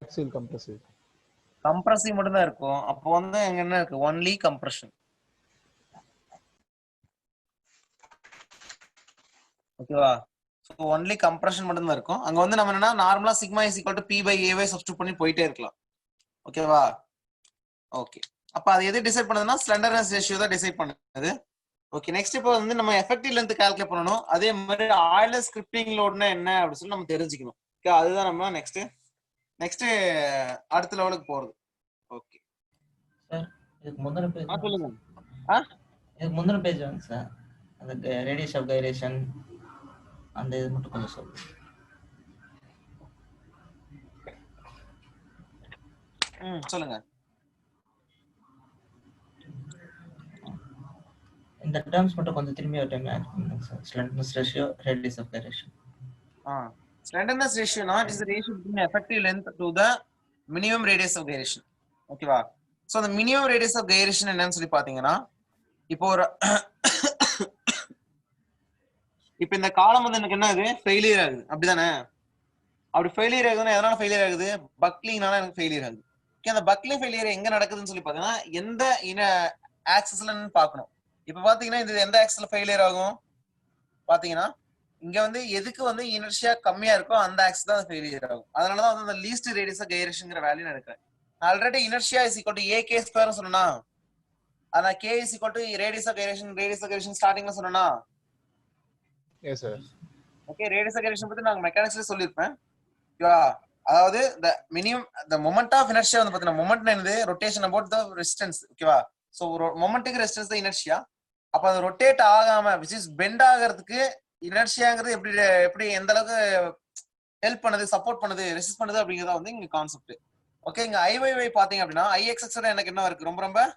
axial compressive. கம்ப்ரசிவ் மட்டும் தான் இருக்கும். அப்போ வந்து அங்க என்ன இருக்கு? Only compression. ஓகேவா? சோ ஒன்லி கம்ப்ரஷன் மட்டும் தான் இருக்கும். அங்க வந்து நம்ம என்னன்னா நார்மலா sigma is equal to P by ஏவை சப்ஸ்டிட்யூட் பண்ணி போயிட்டே இருக்கலாம். ஓகேவா? ஓகே. அப்ப அது எது டிசைட் பண்ணுதுன்னா ஸ்லெண்டர்னஸ் ரேஷியோ தான் டிசைட் பண்ணுது. ஓகே. நெக்ஸ்ட் இப்போ வந்து நம்ம எஃபெக்டிவ் லென்த் கால்குலேட் பண்ணனும். அதே மாதிரி ஆயிலர் ஸ்கிரிப்டிங் லோட்னா என்ன அப்படி சொல்லி நம்ம தெரிஞ்சுக்கணும். ஓகே, அதுதான் நம்ம நெக்ஸ்ட் அடுத்த லெவலுக்கு போறது. ஓகே சார், இதுக்கு முந்தின பேஜ் சொல்லுங்க. இதுக்கு முந்தின பேஜ் வாங்க சார். அந்த ரேடியஸ் ஆஃப் கைரேஷன் அந்த இது மட்டும் கொஞ்சம் சொல்லுங்க. சொல்லுங்க. இந்த டர்ம்ஸ் மட்டும் கொஞ்சம் திரும்பி ஒரு டைம் ஆட் பண்ணுங்க sir. Slenderness ratio, radius of gyration. Slenderness ratio not is the ratio between effective length to the minimum radius of gyration. ஓகேவா? சோ அந்த மினிமம் ரேடியஸ் ஆஃப் கைரேஷன் என்னன்னு சொல்லி பாத்தீங்கன்னா இப்போ ஒரு இப்போ இந்த காலம் வந்து எனக்கு என்ன ஆகுது? ஃபெயிலியர் ஆகுது. அப்படிதானே? அப்படி ஃபெயிலியர் ஆகுதுன்னா எதனால ஃபெயிலியர் ஆகுது? பக்லிங்னால எனக்கு ஃபெயிலியர் ஆகுது. ஓகே, அந்த பக்லிங் ஃபெயிலியர் எங்க நடக்குதுன்னு சொல்லி பாத்தீங்கன்னா எந்த ஆக்சிஸ்லன்னு பார்க்கணும். இப்ப பாத்தீங்கன்னா இது எந்த ஆக்சிஸ்ல ஃபெயிலியர் ஆகும்? பாத்தீங்கன்னா இங்க வந்து எதுக்கு வந்து இனர்ஷியா கம்மியா இருக்கோ அந்த ஆக்சிஸ் தான் ஃபெயிலியர் ஆகும். அதனாலதான் வந்து அந்த லீஸ்ட் ரேடியஸ் ஆஃப் கைரேஷன்ங்கற வேல்யூ நான் எடுக்கிறேன். Already inertia is equal to AK square சொன்னா ஆனா K is equal to radius of gyration ஸ்டார்டிங்ல சொன்னா. Yes sir. Okay, radius of gyration பத்தி நான் மெக்கானிக்ஸ்ல சொல்லிருப்பேன். ஓகேவா? அதாவது the moment of inertia வந்து பாத்தீங்கன்னா மொமெண்ட் என்னது? Rotation about the resistance. ஓகேவா? சோ மொமெண்ட்டுக்கு ரெசிஸ்டன்ஸ் தான் இனர்ஷியா. அப்ப அது ரொட்டேட் ஆகாம which is பெண்ட் ஆகிறதுக்கு இனர்ஷியாங்கிறது எப்படி எந்த அளவுக்கு ஹெல்ப் பண்ணுது, சப்போர்ட் பண்ணுது, ரெசிஸ்ட் பண்ணுது அப்படிங்கறத வந்து இங்க கான்செப்ட். ஓகே, இங்க IYY பாத்தீங்க அப்படின்னா IXX எனக்கு என்ன இருக்கு? ரொம்ப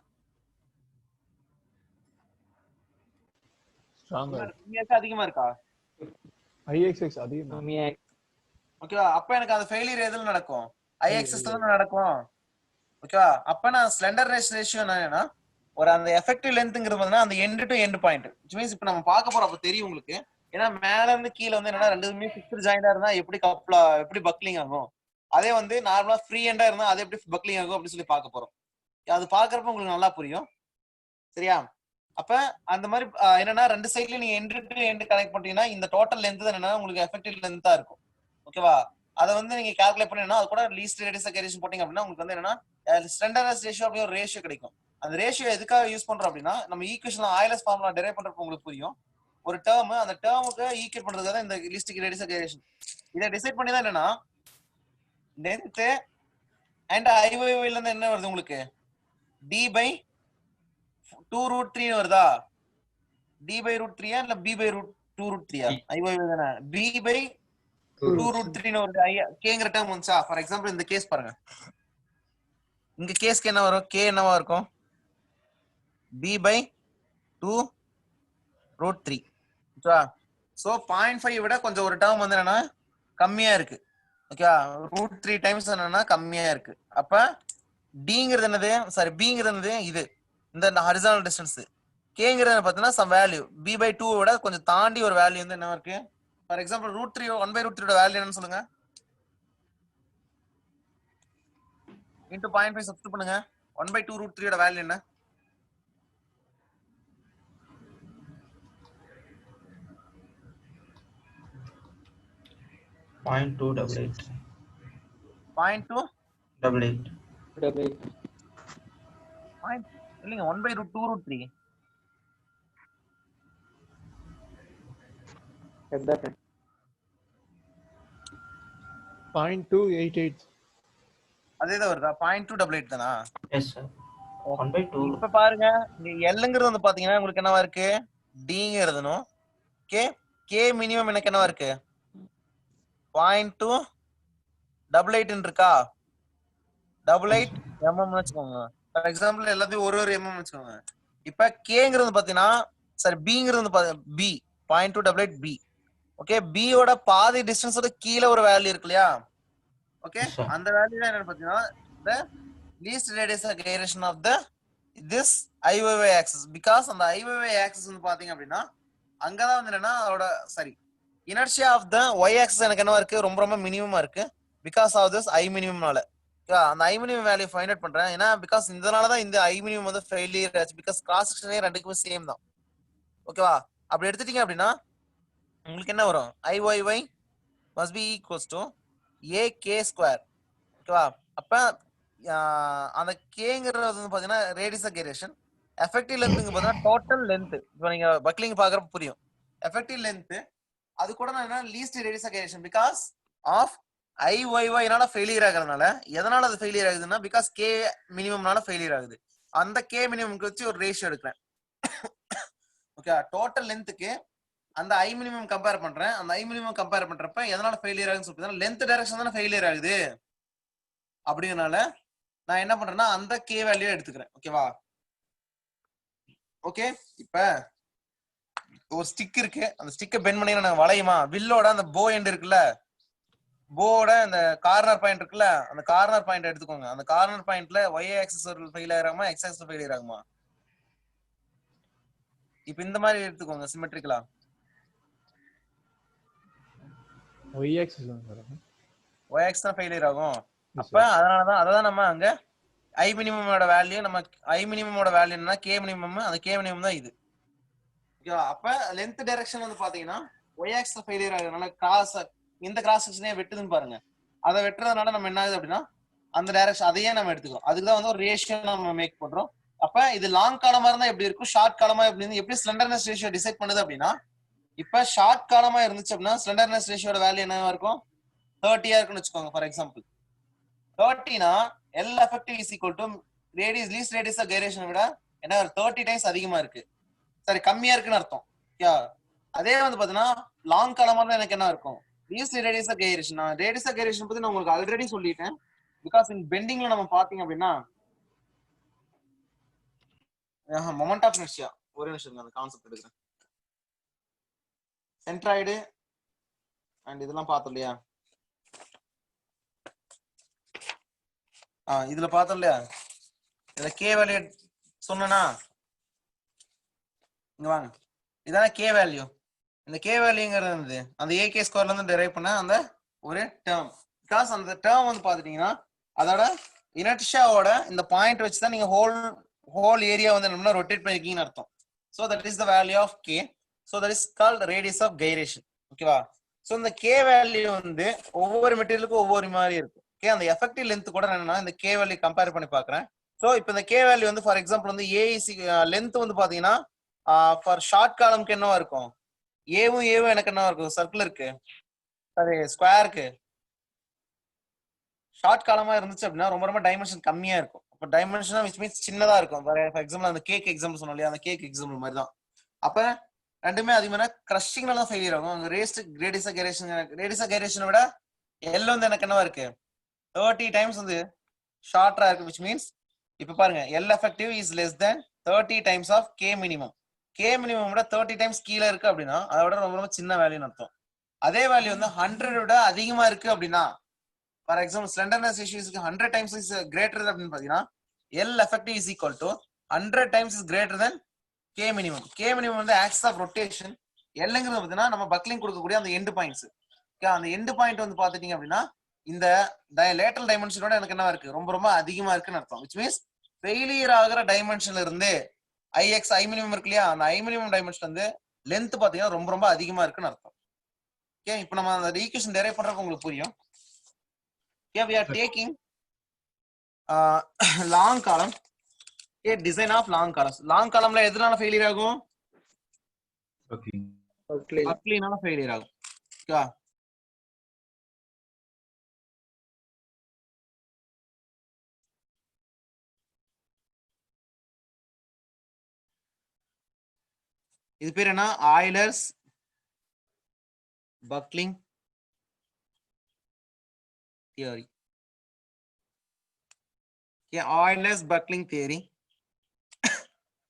Stronger. அதிகமா இருக்கா? IXX அதிகமா. ஓகேவா? அப்ப எனக்கு அந்த ஃபெயிலியர் எதுல நடக்கும்? IXX தான் நடக்கும். ஓகேவா? அப்ப நான் ஸ்லெண்டர்னஸ் ரேஷியோ என்னன்னா ஒரு அந்த எஃபெக்டிவ் லென்த்ங்கிறது வந்து அந்த end to end point. which means இப்ப நம்ம பார்க்க போறோம். அப்ப தெரியும் உங்களுக்கு ஏன்னா மேல இருந்து கீழே வந்து என்னன்னா ரெண்டுமே ஃபிக்ஸ்டு ஜாயிண்டா இருந்தா எப்படி பக்லிங் ஆகும், அதே வந்து நார்மலா ஃப்ரீ ஹேண்டா இருந்தா அது எப்படி பக்லிங் ஆகும் அப்படின்னு சொல்லி பார்க்க போறோம். அது பாக்குறப்ப உங்களுக்கு நல்லா புரியும். சரியா? அப்ப அந்த மாதிரி என்னன்னா ரெண்டு சைட்லயும் நீங்க எண்ட் டு எண்ட் கனெக்ட் பண்ணிட்டீங்கன்னா இந்த டோட்டல் லென்த் தான் என்னன்னா உங்களுக்கு எஃபெக்டிவ் லென்த்தா இருக்கும். ஓகேவா? அதை வந்து நீங்க கால்குலேட் பண்ணீங்கன்னா அது கூட லீஸ்ட் ரேடியஸ் கேரியேஷன் போட்டீங்க அப்படின்னா உங்களுக்கு வந்து என்னன்னா ஸ்லெண்டர்னஸ் ரேஷியோ அப்படி ஒரு ரேஷியோ கிடைக்கும். அந்த ரேஷியோ எதுக்காக யூஸ் பண்றோம் அப்படின்னா நம்ம ஈக்குவேஷன்ல ஆயிலஸ் ஃபார்முலா டெரைவ் பண்றப்ப உங்களுக்கு புரியும். ஒரு டேர்ம் அந்த டேர்முக்கு ஈக்குவேட் பண்றதுக்காக இந்த லீஸ்ட் ரேடியஸ் கேரியேஷன் இதை டிசைட் பண்ணி தான் என்னன்னா லென்த் அண்ட் ஐஒய்ல இருந்து என்ன வருது உங்களுக்கு டி பை 2√3 வருதா? d by √3 இல்ல b by √2√3 ஐஒய் தானே b by 2√3 ன்னு வருது. கேங்கிற டேர்ம் வந்துச்சா? ஃபார் எக்ஸாம்பிள் இந்த கேஸ் பாருங்க. இங்க கேஸ்க்கு என்ன வரும்? k என்னவா இருக்கும்? b by 2√3. ஓகேவா? சோ 0.5 விட கொஞ்சம் ஒரு டேர்ம் வந்து என்னன்னா கம்மியா இருக்கு. ஓகேவா? √3 டைம்ஸ் என்னன்னா கம்மியா இருக்கு. அப்ப dங்கிறது என்னது? சாரி bங்கிறது என்னது? இது இந்த ஹரிசாண்டல் டிஸ்டன்ஸ். கேங்கிறது பார்த்தீங்கன்னா சம் வேல்யூ b by 2 விட கொஞ்சம் தாண்டி ஒரு வேல்யூ வந்து என்ன இருக்கு? ஃபார் எக்ஸாம்பிள் √3 1/√3 வேல்யூ என்னன்னு சொல்லுங்க. இன்டு 0.5 சப்ஸ்டிட் பண்ணுங்க. 1/2√3 வேல்யூ என்ன? 0.288 0.288 இல்லைங்க 1/2√3 0.288. அதேதான் வருதா? 0.288 தானா? Yes sir 1/2. இப்ப பாருங்க எல்ங்கிறது வந்து பாத்தீங்கன்னா உங்களுக்கு என்னவா இருக்கு? டிங்கிறதுனும் கே மினிமம் எனக்கு என்னவா இருக்கு? 0.288 இருக்கா? 88 mm வச்சுக்கோங்க. ஃபார் எக்ஸாம்பிள் எல்லாத்தையும் ஒரு mm வச்சுக்கோங்க. இப்ப கேங்கிறது பாத்தீங்கன்னா சரி பிங்கிறது பி 0.288 பி. ஓகே, பி ஓட பாதி டிஸ்டன்ஸோட கீழே ஒரு வேல்யூ இருக்கு இல்லையா? ஓகே, அந்த வேல்யூ தான் என்னன்னு பாத்தீங்கன்னா the least radius of gyration of this IYY axis. Because அந்த IYY axis வந்து பாத்தீங்க அப்படின்னா அங்கதான் வந்து என்னன்னா அதோட சரி inertia of the Y axis எனக்கு என்ன இருக்கு? ரொம்ப ரொம்ப மினிமமா இருக்கு. பிகாஸ் ஆஃப் திஸ் ஐ மினிமம்னால அந்த I minimum value find out பண்றேன். ஏன்னா பிகாஸ் இதனாலதான் இந்த ஐ மினிமம் வந்து ஃபெயிலியர் ஆச்சு. பிகாஸ் கிராஸ் செக்ஷனே ரெண்டுக்குமே சேம் தான். ஓகேவா? அப்படி எடுத்துட்டீங்க அப்படின்னா உங்களுக்கு என்ன வரும்? IYY must be equals to AK square. ஓகேவா? அப்ப அந்த கேங்கிறது வந்து பாத்தீங்கன்னா ரேடியஸ் ஆஃப் கைரேஷன். எஃபெக்டிவ் லென்த்ங்க பாத்தீங்கன்னா டோட்டல் லென்த். இப்போ நீங்க பக்லிங் பாக்குறப்ப புரியும். எஃபெக்டிவ் லென்த் அது கூட என்ன least radius of gyration because of IYY-னால ஃபெயிலியர் ஆகுறதுனால. எதனால அது ஃபெயிலியர் ஆகுதுன்னா பிகாஸ் கே மினிமம்னால ஃபெயிலியர் ஆகுது. அந்த கே மினிமம்க்கு வச்சு ஒரு ரேஷியோ எடுக்கிறேன். ஓகே, டோட்டல் லென்த்துக்கு அந்த ஐ மினிமம் கம்பேர் பண்றேன். அந்த ஐ மினிமம் கம்பேர் பண்றப்ப எதனால ஃபெயிலியர் ஆகுதுன்னு சொல்லிட்டு லென்த் டைரக்ஷன் தானே ஃபெயிலியர் ஆகுது. அப்படிங்கறனால நான் என்ன பண்றேன்னா அந்த கே வேல்யூ எடுத்துக்கிறேன். ஓகேவா? ஓகே, இப்ப ஒரு ஸ்டிக் இருக்கு. அந்த ஸ்டிக்கை பெண்ட் பண்ணி நாங்க வளையுமா? வில்லோட அந்த போ எண்ட் இருக்குல்ல, போவோட அந்த கார்னர் பாயிண்ட் இருக்குல்ல, அந்த கார்னர் பாயிண்ட் எடுத்துக்கோங்க. அந்த கார்னர் பாயிண்ட்ல ஒய் ஆக்சிஸ் ஃபெயில் ஆகுமா, எக்ஸ் ஆக்சிஸ் ஃபெயில் ஆகுமா? இப்ப இந்த மாதிரி எடுத்துக்கோங்க சிமெட்ரிக்கலா. y axis தான் வரும். y axis தான் ஃபெயிலியர் ஆகும். அப்ப அதனாலதான் அததான் நம்ம அங்க ஐ மினிமமோட வேல்யூ நம்ம ஐ மினிமமோட வேல்யூ என்னன்னா கே மினிமம். அந்த கே மினிமம் தான் இது. ஓகேவா? அப்ப லென்த் டைரக்ஷன் வந்து பாத்தீங்கன்னா y axis ஃபெயிலியர் ஆகுறதுனால கிராஸ் இந்த கிராஸ் செக்ஷனே வெட்டுதுன்னு பாருங்க. அதை வெட்டுறதுனால நம்ம என்ன ஆகுது அப்படின்னா அந்த டைரக்ஷன் அதையே நம்ம எடுத்துக்கிறோம். அதுக்கு தான் வந்து ஒரு ரேஷியோ நம்ம மேக் பண்றோம். அப்ப இது லாங் காலமா இருந்தா எப்படி இருக்கும், ஷார்ட் காலமா எப்படி ஸ்லெண்டர்னஸ் ரேஷியோ டிசைட் பண்ணுது அப்படின்னா இப்ப ஷார்ட் காலமா இருந்துச்சு அப்படின்னா ஸ்லெண்டர்னஸ் ரேஷியோட வேல்யூ என்னவா இருக்கும்? 30 இருக்குன்னு வச்சுக்கோங்க. ஃபார் எக்ஸாம்பிள் 30னா L effective is equal to radius least radius of gyration விட என்ன 30 டைம்ஸ் அதிகமா இருக்கு. சரி, கம்மியா இருக்குன்னு அர்த்தம். அதே வந்து பாத்தீங்கன்னா லாங் காலமா தான் எனக்கு என்ன இருக்கும்? Least radius of gyration. Radius of gyration பத்தி நான் உங்களுக்கு ஆல்ரெடி சொல்லிட்டேன். பிகாஸ் இன் பெண்டிங்ல நம்ம பாத்தீங்க அப்படின்னா மொமெண்ட் ஆஃப் இனர்ஷியா. ஒரே நிமிஷம் அந்த கான்செப்ட் எடுக்கிறேன். சென்ட்ராய்டு அண்ட் இதெல்லாம் பார்த்தோம் இல்லையா? இதுல பார்த்தோம் இல்லையா? இதுல கே வேல்யூ சொன்னா இங்க வாங்க. இதான கே வேல்யூ. இந்த கே வேல்யூங்கிறது அந்த ஏகே ஸ்கொயர்ல இருந்து டெரைவ் பண்ண அந்த ஒரு டேர்ம். பிகாஸ் அந்த டேர்ம் வந்து பாத்துட்டீங்கன்னா அதோட இனர்ஷியாவோட இந்த பாயிண்ட் வச்சு தான் நீங்க ஹோல் ஏரியா வந்து என்ன ரொட்டேட் பண்ணிருக்கீங்கன்னு அர்த்தம். So that is the value of K. So that is called radius of gyration. ஓகேவா? ஸோ இந்த கே வேல்யூ வந்து ஒவ்வொரு மெட்டீரியலுக்கும் ஒவ்வொரு மாதிரி இருக்கும். ஓகே, அந்த எஃபெக்டிவ் லென்த் கூட என்னன்னா இந்த கே வேல்யூ கம்பேர் பண்ணி பாக்குறேன். ஸோ இப்போ இந்த கே வேல்யூ வந்து ஃபார் எக்ஸாம்பிள் வந்து ஏஇசி லென்த் வந்து பாத்தீங்கன்னா ஃபார் ஷார்ட் காலம்க்கு என்னவா இருக்கும்? ஏவும் எனக்கு என்ன இருக்கும்? சர்க்கிள் இருக்கு, அது ஸ்கொயருக்கு. ஷார்ட் காலமா இருந்துச்சு அப்படின்னா ரொம்ப ரொம்ப டைமென்ஷன் கம்மியா இருக்கும். அப்போ டைமென்ஷன் விச் மீன்ஸ் சின்னதா இருக்கும். ஃபார் எக்ஸாம்பிள் அந்த கேக் எக்ஸாம்பிள் சொன்னோம் இல்லையா, அந்த கேக் எக்ஸாம்பிள் மாதிரி தான். அப்ப ரெண்டுமே அதே மாதிரி கிரஷிங்ல தான் ஃபெயிலியர் ஆகும். அங்க ரேடியஸ் கைரேஷனை விட எல் வந்து எனக்கு என்னவா இருக்கு? 30 டைம்ஸ் வந்து ஷார்ட்டா இருக்கு. விச் மீன்ஸ் இப்ப பாருங்க, L effective is less than 30 times of K minimum. K minimum விட 30 டைம்ஸ் கீழே இருக்கு அப்படின்னா அதை விட ரொம்ப ரொம்ப சின்ன வேல்யூன்னு அர்த்தம். அதே வேல்யூ வந்து 100 விட அதிகமா இருக்கு அப்படின்னா, ஃபார் எக்ஸாம்பிள் ஸ்லெண்டர்னஸ் இஷ்யூஸ்க்கு 100 டைம்ஸ் இஸ் கிரேட்டர் அப்படின்னு பாத்தீங்கன்னா L effective is equal to 100 times is greater then K minimum. K minimum வந்து ஆக்சிஸ் ஆஃப் ரொட்டேஷன். எல்லுங்கிறது பார்த்தீங்கன்னா நம்ம பக்லிங் கொடுக்கக்கூடிய அந்த எண்டு பாயிண்ட்ஸ். அந்த எண்டு பாயிண்ட் வந்து பாத்துட்டீங்க அப்படின்னா இந்த லேட்டரல் டைமென்ஷனோட எனக்கு என்ன இருக்கு? ரொம்ப ரொம்ப அதிகமா இருக்குன்னு அர்த்தம். விச் மீன்ஸ் ஃபெயிலியர் ஆகிற டைமென்ஷன்ல இருந்து ஐ மினிமம் இருக்கு இல்லையா, அந்த ஐ மினிமம் டைமென்ஷன் வந்து லென்த் பாத்தீங்கன்னா ரொம்ப ரொம்ப அதிகமா இருக்குன்னு அர்த்தம். ஓகே, இப்போ நம்ம அந்த ஈக்குவேஷன் டெரைவ் பண்றப்ப உங்களுக்கு புரியும். Okay, we are taking long column. Okay, design of long columns. Long column la எதனால ஃபெயிலியர் ஆகும்? பக்லினால ஃபெயிலியர் ஆகும். ஓகே, இது பேர் என்ன? Euler's buckling theory. Okay, Euler's buckling theory.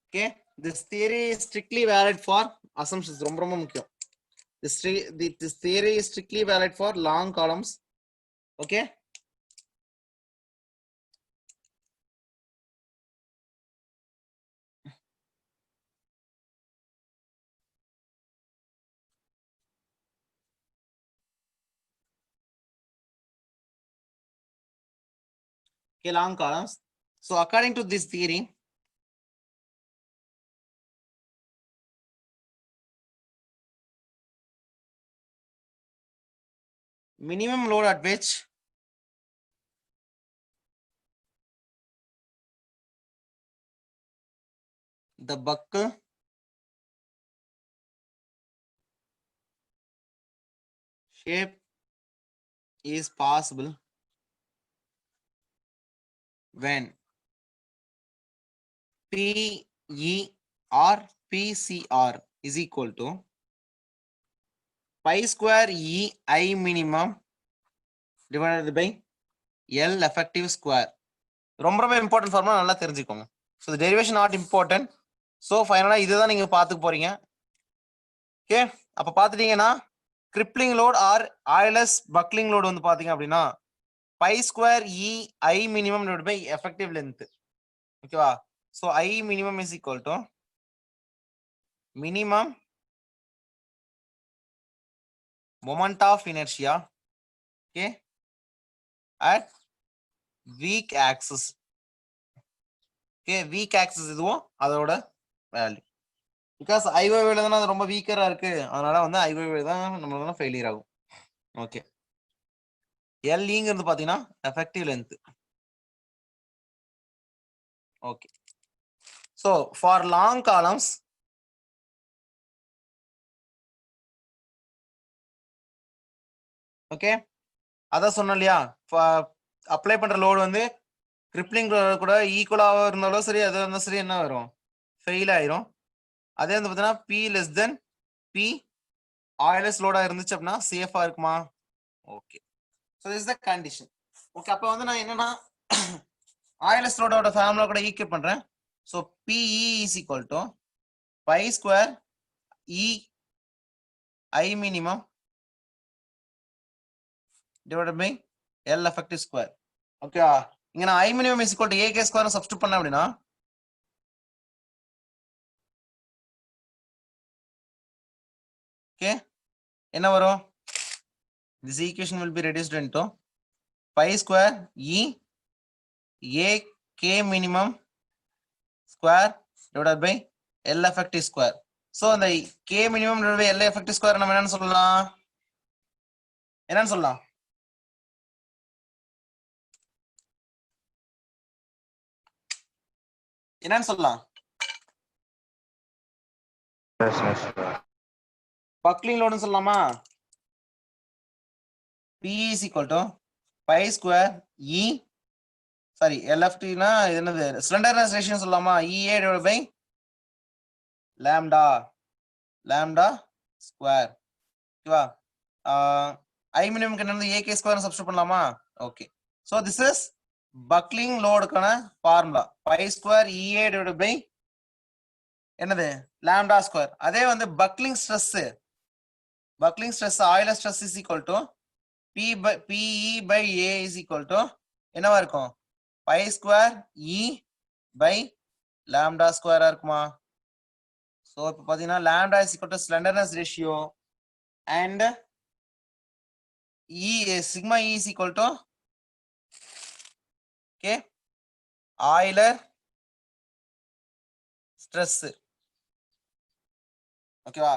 Okay, this theory is strictly valid for assumptions. ரொம்ப ரொம்ப முக்கியம். This theory is strictly valid for long columns. Okay. Okay, long columns. So according to this theory, minimum load at which the buckle shape is possible when PE or PCR is equal to pi square E I minimum divided by L effective square. ரொம்ப ரொம்ப important formula, நல்லா தெரிஞ்சுக்கோங்க. So the derivation not important. So ஃபைனலாக இதுதான் நீங்க பார்த்துக்க போறீங்க. Okay, அப்போ பார்த்துட்டீங்கன்னா crippling load or Euler's buckling load வந்து பாத்தீங்க அப்படின்னா pi square E I minimum divide by effective length. ஓகேவா? So I minimum is equal to minimum moment of inertia, okay, at weak axis. Okay, weak axis இதுவும் அதோட value. Because IO value தானே அது ரொம்ப வீக்கரா இருக்கு, அதனால வந்து ஐஓ வேல்யூ தான் நம்மளுக்கு ஃபெயிலியர் ஆகும். ஓகே, எல்இங்கிறது பாத்தீங்கன்னா effective length. Okay, so for long columns okay, அதான் சொன்னோம் இல்லையா, அப்ளை பண்ற லோடு வந்து கிரிப்ளிங் கூட ஈக்குவலாக இருந்தாலும் சரி, அது இருந்தாலும் சரி என்ன வரும்? ஃபெயில் ஆயிரும். அதே வந்து பார்த்தீங்கன்னா P less than P Euler's லோடா இருந்துச்சு அப்படின்னா சேஃபா இருக்குமா? Okay, so is the condition. Okay, அப்போ வந்து நான் என்னன்னா ஆயிலஸ் லோடோட ஃபார்முலா கூட ஈக்குவேட் பண்றேன். So PE is equal to pi square E I minimum divided by L effective square. Okay, இங்க நான் I minimum is equal to AK square substitute பண்ண அப்படின்னா ஓகே, என்ன வரும்? this equation will be reduced into pi square e a k minimum square divided by L effective square. So அந்த k minimum divided by L effective square நம்ம என்னன்னு சொல்லலாம்? என்னன்னு சொல்லலாம்? என்னன்னு சொல்லலாம்? பக்லிங் லோடுன்னு சொல்லலாமா? P is equal to pi square e sorry LFT னா என்னது ஸ்லெண்டர்னஸ் ரேஷியோ சொல்லலாமா? EA divided by lambda square. ஓகேவா? I minimum என்னது AK ஸ்கொயர் சப்ஸ்டிட்யூட் பண்ணலாமா? Okay. So this is buckling லோடுக்கான formula pi square EA divided by என்னது lambda square. அதே வந்து buckling stress Euler stress is equal to PE by A is equal to என்னவா இருக்கும்? pi square E by lambda square இருக்குமா? So இப்போ பாத்தீங்கன்னா lambda is equal to slenderness ratio and sigma E is equal to okay Euler stress. ஓகேவா?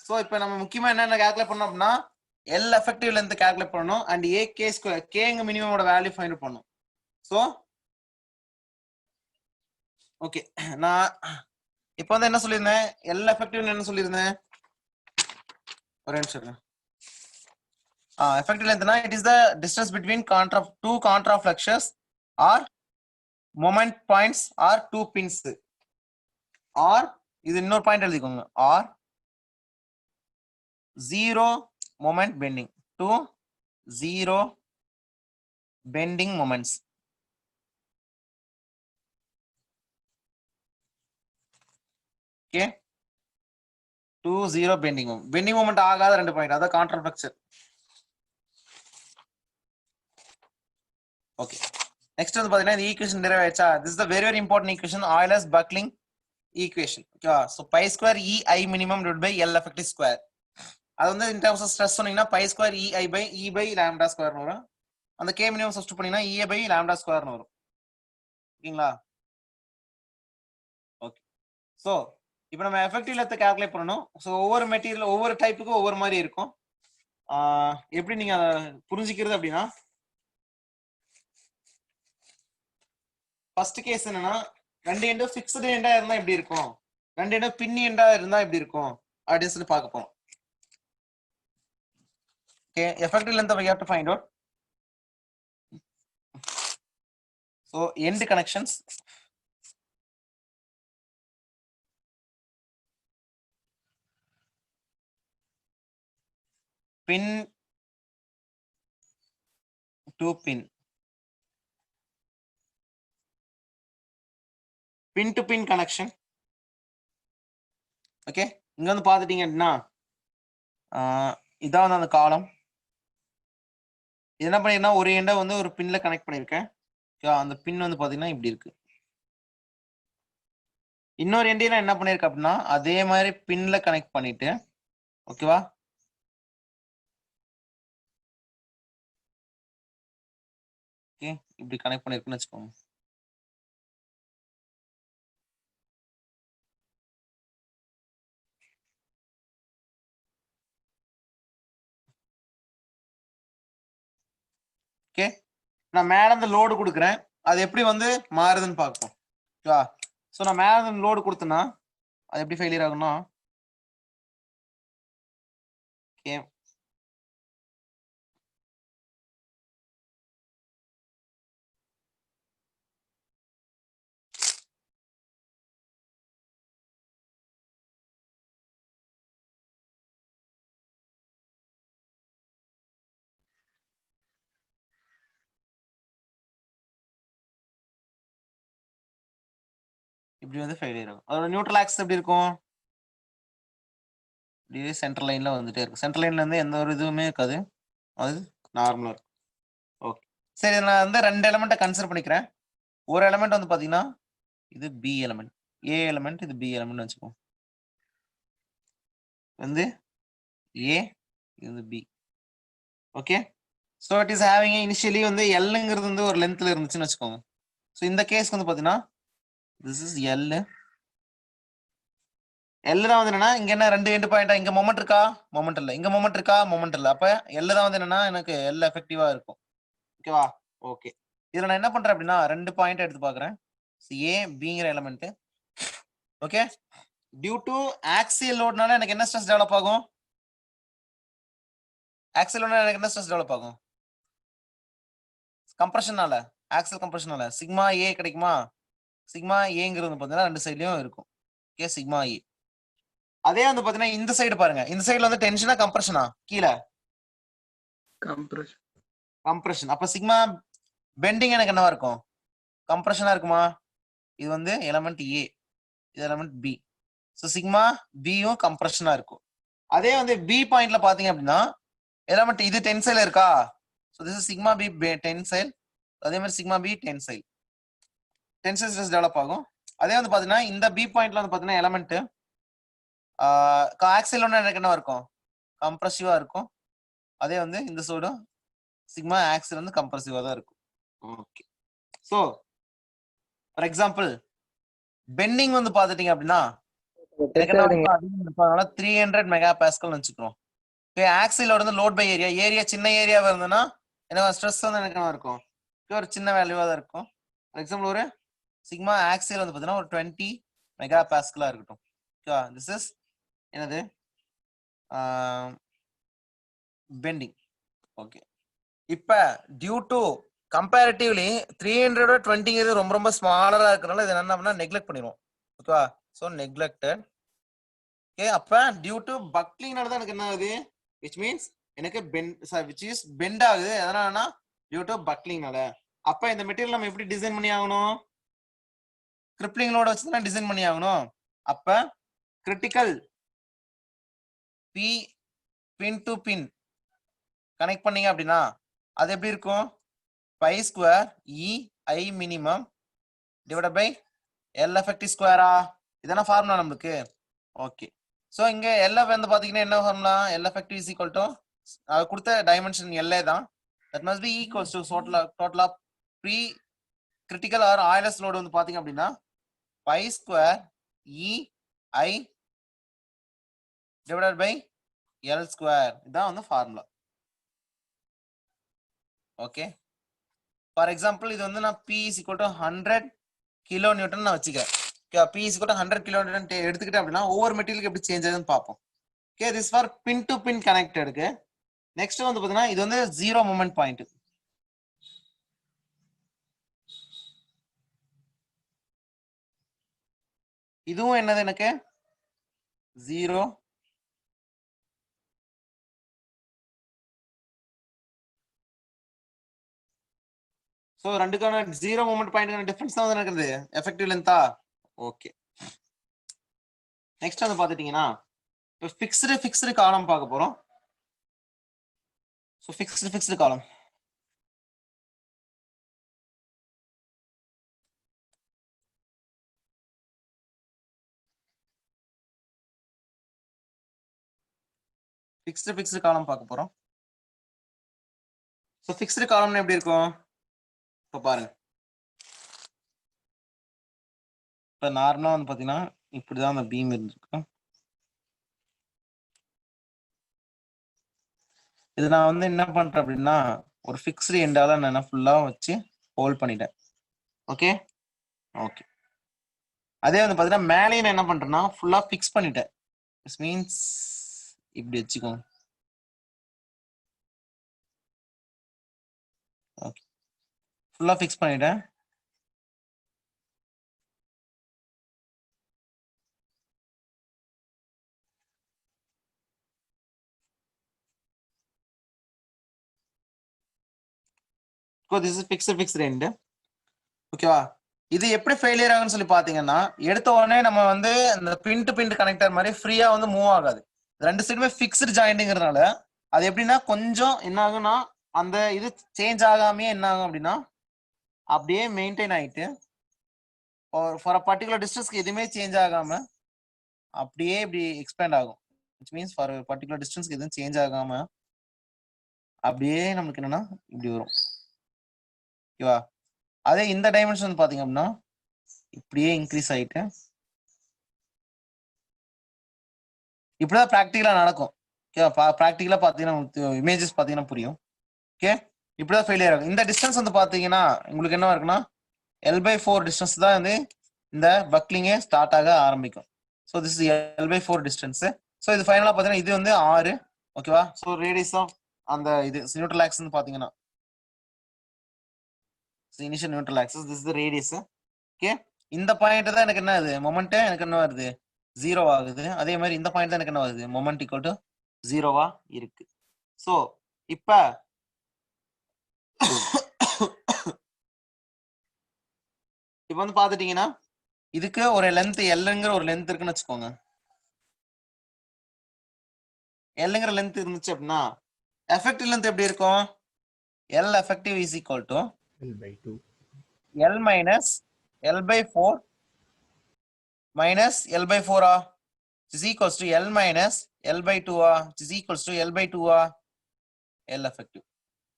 So இப்போ நம்ம முக்கியமா என்ன கால்குலேட் பண்ணோம் அப்படின்னா L effective length கால்குலேட் பண்ணனும் and AK square K ங்க மினிமமோட வேல்யூ ஃபைண்ட் பண்ணனும். சோ ஓகே, நான் இப்போ வந்து என்ன சொல்லிருந்தேன்? L effective என்ன சொல்லிருந்தேன்? ஒரு நிமிஷம். effective length னா it is the distance between two contra flexures or moment points or two pins. or இது இன்னொரு பாயிண்ட் எழுதிக்கோங்க. or zero moment bending to zero bending moments. Okay, to zero bending moment ஆகாத ரெண்டு point, அத contra ஃப்ளெக்சர். Okay, next வந்து பாத்தீங்கன்னா இந்த equation derive ஆயிடுச்சா? this is the very very important equation, Euler's buckling equation. ஓகேவா? so pi square EI minimum divided by L effective square. அது வந்து in terms of stress சொன்னீங்கன்னா pi square EI by E by lambda square வரும். அந்த k minimum substitute பண்ணீங்கன்னா EA by lambda square வரும். ஓகேங்களா? Okay, so இப்போ நம்ம எஃபெக்டிவ் லென்த் கால்குலேட் பண்ணனும். சோ ஒவ்வொரு மெட்டீரியல் ஒவ்வொரு டைப்புக்கும் ஒவ்வொரு மாதிரி இருக்கும். எப்படி நீங்க அதை புரிஞ்சுக்கிறது அப்படின்னா, ஃபர்ஸ்ட் கேஸ் என்னன்னா ரெண்டு எண்டும் ஃபிக்ஸ்டு எண்டா இருந்தா எப்படி இருக்கும், ரெண்டு எண்டும் பின்னி எண்டா இருந்தா எப்படி இருக்கும் அப்படின்னு சொல்லி பார்க்க போறோம். Okay, effective length we have to find out. So end connections. Pin to pin. Pin to pin connection. Okay, இங்க வந்து பாத்துட்டீங்க அப்படின்னா இதான் வந்து அந்த காலம். என்ன பண்ணிருக்கேன்னா ஒரு எண்டை வந்து ஒரு பின்ல கனெக்ட் பண்ணிருக்கேன். அந்த பின் வந்து பாத்தீங்கன்னா இப்படி இருக்கு. இன்னொரு எண்டையும் நான் என்ன பண்ணிருக்கேன் அப்படின்னா அதே மாதிரி பின்ல கனெக்ட் பண்ணிட்டு, ஓகேவா, ஓகே இப்படி கனெக்ட் பண்ணிருக்குன்னு வச்சுக்கோங்க. ஓகே, நான் மேல இருந்து லோடு கொடுக்குறேன், அது எப்படி வந்து மாறுதுன்னு பார்ப்போம். ஓகேவா? ஸோ நான் மேல இருந்து லோடு கொடுத்தேன்னா அது எப்படி ஃபெயிலியர் ஆகும்னா, ஓகே இப்படி வந்து ஃபெயிலியர் ஆகும். அதோட நியூட்ரல் ஆக்சிஸ் எப்படி இருக்கும்? இப்படியே சென்ட்ரல் லைன்ல வந்துட்டே இருக்கும். சென்ட்ரல் லைன்ல இருந்து எந்த ஒரு இதுவுமே இருக்காது, அது நார்மலா இருக்கும். ஓகே, சரி நான் வந்து ரெண்டு எலிமெண்ட்டை கன்சிடர் பண்ணிக்கிறேன். ஒரு எலிமெண்ட் வந்து பாத்தீங்கன்னா இது பி எலிமெண்ட், ஏ எலிமெண்ட், இது பி எலிமெண்ட் வச்சுக்கோங்க. வந்து A, இது வந்து B. Okay, so it is having initially வந்து எல்லுங்கிறது வந்து ஒரு லென்த்ல இருந்துச்சுன்னு வச்சுக்கோங்க. ஸோ இந்த கேஸ்க்கு வந்து பார்த்தீங்கன்னா திஸ் இஸ் எல். எல் தான் வந்து என்னன்னா இங்க என்ன ரெண்டு எண்டு பாயிண்டா, இங்க மொமெண்ட் இருக்கா, மொமெண்ட் இல்ல, இங்க மொமெண்ட் இருக்கா, மொமெண்ட் இல்ல. அப்ப எல் தான் வந்து என்னன்னா எனக்கு எல் எஃபெக்டிவா இருக்கும். ஓகேவா? ஓகே, இதுல நான் என்ன பண்றேன் அப்படின்னா ரெண்டு பாயிண்ட் எடுத்து பாக்குறேன். ஏ பிங்கிற element. Okay, due to axial லோட்னால எனக்கு என்ன ஸ்ட்ரெஸ் டெவலப் ஆகும்? ஆக்சியல் லோட்னால எனக்கு என்ன ஸ்ட்ரெஸ் டெவலப் ஆகும்? கம்ப்ரஷனால, ஆக்சியல் கம்ப்ரஷனால சிக்மா ஏ கிடைக்குமா? சிக்மா ஏங்கிறது பார்த்தீங்கன்னா ரெண்டு சைட்லயும் இருக்கும். ஓகே, சிக்மா ஏ. அதே வந்து பாத்தீங்கன்னா இந்த சைடு பாருங்க, இந்த சைடுல வந்து டென்ஷனா கம்ப்ரஷனா? கீழே Compression. கம்ப்ரஷன். அப்ப சிக்மா பெண்டிங் எனக்கு என்னவா இருக்கும்? கம்ப்ரஷனா இருக்குமா? இது வந்து எலிமெண்ட் ஏ, இது எலிமெண்ட் பி. ஸோ சிக்மா பியும் கம்ப்ரஷனா இருக்கும். அதே வந்து பி பாயிண்ட்ல பாத்தீங்க அப்படின்னா எலிமெண்ட் இது டென்சைல் இருக்கா? So this is sigma P tensile. அதே மாதிரி sigma P tensile stress develop ஆகும். அதே வந்து பாத்தீங்கன்னா இந்த பி பாயிண்ட்ல வந்து பாத்தீங்கன்னா எலிமெண்ட் ஆக்சியல் ஒன்று எனக்கு என்ன இருக்கும்? கம்ப்ரசிவா இருக்கும். அதே வந்து இந்த சைடும் சிக்மா ஆக்சியல் வந்து கம்ப்ரசிவா தான் இருக்கும். Okay, so for example bending வந்து பாத்துட்டீங்க அப்படின்னா எனக்கு என்ன இருக்கும்? அதிகம் இருப்பதனால 300 மெகா பாஸ்கல் வச்சுக்கிறோம். ஓகே, ஆக்சிலோட வந்து லோட் பை ஏரியா, ஏரியா சின்ன ஏரியாவா இருந்ததுன்னா எனக்கு ஸ்ட்ரெஸ் வந்து எனக்கு என்ன இருக்கும்? ஒரு சின்ன வேல்யூவா தான் இருக்கும். ஃபார் எக்ஸாம்பிள் ஒரு சிக்மா ஆக்சியல் வந்து பார்த்தீங்கன்னா ஒரு 20 மெகா பாஸ்கலா இருக்கட்டும். ஓகே, திஸ் இஸ் என்னது பெண்டிங். ஓகே, இப்ப டியூ டு கம்பேரிட்டிவ்லி 320 ரொம்ப ரொம்ப ஸ்மாலரா இருக்கிறனால இது என்ன பண்ணா நெக்லெக்ட் பண்ணிடுவோம். ஓகேவா? So neglected. ஓகே, அப்ப டியூ டு பக்லிங்னால தான் எனக்கு என்ன ஆகுது? விச் மீன்ஸ் எனக்கு விச் இஸ் பெண்ட் ஆகுது. எதனாலனா டியூ டு பக்லிங்னால. அப்ப இந்த மெட்டீரியல் நம்ம எப்படி டிசைன் பண்ணி ஆகணும்? கிரிப்ளிங் லோட வச்சு தான் டிசைன் பண்ணி ஆகணும். அப்ப critical P pin to pin connect பண்ணீங்க அப்படின்னா அது எப்படி இருக்கும்? Pi square E I minimum divide by L effective ஸ்கொயரா? இதான ஃபார்முலா நம்மளுக்கு. ஓகே, ஸோ இங்க எல் வந்து பாத்தீங்கன்னா என்ன formula? L effective is equal to கொடுத்த டைமென்ஷன் எல்ஏ தான். That must be equals to total of pre critical or Euler's load வந்து பாத்தீங்க அப்படின்னா pi square E I divided by L square. இதான் வந்து ஃபார்முலா. ஓகே, ஃபார் எக்ஸாம்பிள் இது வந்து நான் P is equal to 100 kilo newton நான் வச்சுக்கிறேன். P is equal to 100 kilo newton எடுத்துக்கிட்டேன் அப்படின்னா ஒவ்வொரு மெட்டீரியலுக்கு எப்படி சேஞ்ச் ஆகுதுன்னு பார்ப்போம். Okay, this for pin to pin கனெக்டடுக்கு. நெக்ஸ்ட் வந்து பாத்தீங்கன்னா இது வந்து ஜீரோ மூமெண்ட் பாயிண்ட். இதுவும் என்னது எனக்கு ஜீரோ. ஸோ ரெண்டுக்கான ஜீரோ மூமெண்ட் பாயிண்ட் டிஃபரன்ஸ் தான் வந்து இருக்குது எஃபெக்டிவ் லென்த்தா. ஓகே, நெக்ஸ்ட் வந்து பாத்துட்டீங்கன்னா இப்போ ஃபிக்ஸ்டு காலம் பார்க்க போறோம். ஸோ ஃபிக்ஸ்டு காலம் ஃபிக்ஸ்டு காலம் பார்க்க போறோம். ஸோ ஃபிக்ஸ்டு காலம்னு எப்படி இருக்கும்? இப்போ பாருங்க, இப்போ நார்மலா வந்து பாத்தீங்கன்னா இப்படிதான் அந்த பீம் இருந்திருக்கு. இது நான் வந்து என்ன பண்றேன் அப்படின்னா ஒரு ஃபிக்ஸ்டு எண்டால நான் ஃபுல்லா வச்சு ஹோல்ட் பண்ணிட்டேன். ஓகே ஓகே, அதே வந்து பாத்தீங்கன்னா மேலேயும் நான் என்ன பண்றேன்னா ஃபுல்லா ஃபிக்ஸ் பண்ணிட்டேன். இட் மீன்ஸ் இப்படி வச்சுக்கோங்க. ஓகே, ஃபுல்லா ஃபிக்ஸ் பண்ணிட்டேன். This is fixed end. ஓகேவா? இது எப்படி ஃபெயிலியர் ஆகுன்னு சொல்லி பாத்தீங்கன்னா எடுத்த உடனே நம்ம வந்து இந்த பின் டு பின் கனெக்டர் மாதிரி ஃப்ரீயா வந்து மூவ் ஆகாது. ரெண்டு சைடுமே ஃபிக்ஸ்டு ஜாயிண்ட்ங்கிறதுனால அது எப்படின்னா கொஞ்சம் என்ன ஆகும்னா அந்த இது சேஞ்ச் ஆகாமே என்ன ஆகும் அப்படின்னா அப்படியே மெயின்டைன் ஆயிட்டு ஃபார் அ பர்டிகுலர் டிஸ்டன்ஸ்க்கு எதுவுமே சேஞ்ச் ஆகாம அப்படியே இப்படி எக்ஸ்பேண்ட் ஆகும். which means for a particular distance எதுவும் சேஞ்ச் ஆகாம அப்படியே நமக்கு என்னன்னா இப்படி வரும். ஓகேவா? அதே இந்த டைமென்ஷன் பாத்தீங்க அப்படின்னா இப்படியே இன்க்ரீஸ் ஆயிட்டு இப்படிதான் ப்ராக்டிகலா நடக்கும். ஓகேவா? ப்ராக்டிகலா பாத்தீங்கன்னா இமேஜஸ் பாத்தீங்கன்னா புரியும். ஓகே, இப்படிதான் ஃபெயிலியர் ஆகும். இந்த டிஸ்டன்ஸ் வந்து பாத்தீங்கன்னா உங்களுக்கு என்ன இருக்குன்னா L/4 டிஸ்டன்ஸ் தான் வந்து இந்த பக்லிங்கே ஸ்டார்ட் ஆக ஆரம்பிக்கும். So this is L/4 distance. So இது ஃபைனலா பாத்தீங்கன்னா இது வந்து 6. ஓகேவா? ஸோ ரேடியஸ் ஆஃப் அந்த இது நியூட்ரல் ஆக்சிஸ் பாத்தீங்கன்னா initial neutral axis, this is the radius. Okay, இந்த பாயிண்ட் தான் எனக்கு என்ன ஆகுது, மொமெண்ட் எனக்கு என்ன வருது, 0 ஆகுது. அதே மாதிரி இந்த பாயிண்ட் தான் எனக்கு என்ன வருது, மொமெண்ட் ஈக்குவல் டு 0 இருக்கு. ஸோ இப்ப இப்ப வந்து பாத்துட்டீங்கன்னா இதுக்கு ஒரு லென்த் எல்லுங்கிற ஒரு லென்த் இருக்குன்னு வச்சுக்கோங்க. எல்லுங்கிற லென்த் இருந்துச்சு அப்படின்னா எஃபெக்டிவ் லென்த் எப்படி இருக்கும், L effective is equal to L/2 L minus L/4 minus L/4 is equals to L minus L/2 is equals to L/2 L effective.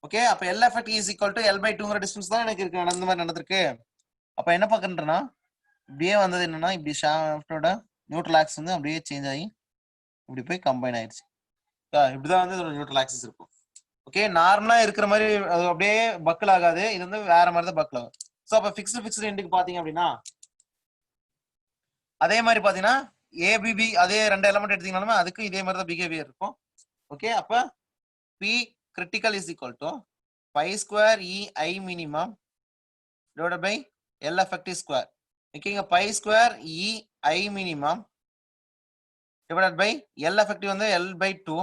Okay, அப்ப L effective is equal to L/2ங்கிற distance தான் எனக்கு இருக்கு, அந்த மாதிரி நடந்திருக்கு. அப்ப என்ன பார்க்கறேன்னா இப்படியே வந்தது என்னன்னா இப்படி ஷாஃப்டோட நியூட்ரல் ஆக்சிஸ் வந்து அப்படியே சேஞ்ச் ஆகி இப்படி போய் கம்பைன் ஆயிடுச்சு. இப்படிதான் வந்து இதோட நியூட்ரல் ஆக்சிஸ் இருக்கும். ஓகே, நார்மலா இருக்கிற மாதிரி அது அப்படியே பக்கிள் ஆகாது, இது வந்து வேற மாதிரி தான் பக்கிள் ஆகும். ஸோ அப்ப ஃபிக்ஸ்டு எண்டுக்கு பாத்தீங்க அப்படின்னா அதே மாதிரி பாத்தீங்கன்னா ஏபிபி அதே 2 எலிமெண்ட் எடுத்தீங்கனாலுமே அதுக்கு இதே மாதிரி தான் பிஹேவியர் இருக்கும். ஓகே, அப்ப P critical is equal to pi square EI minimum divided by L effective square. ஓகேங்க, pi square EI minimum divided by L effective வந்து L/2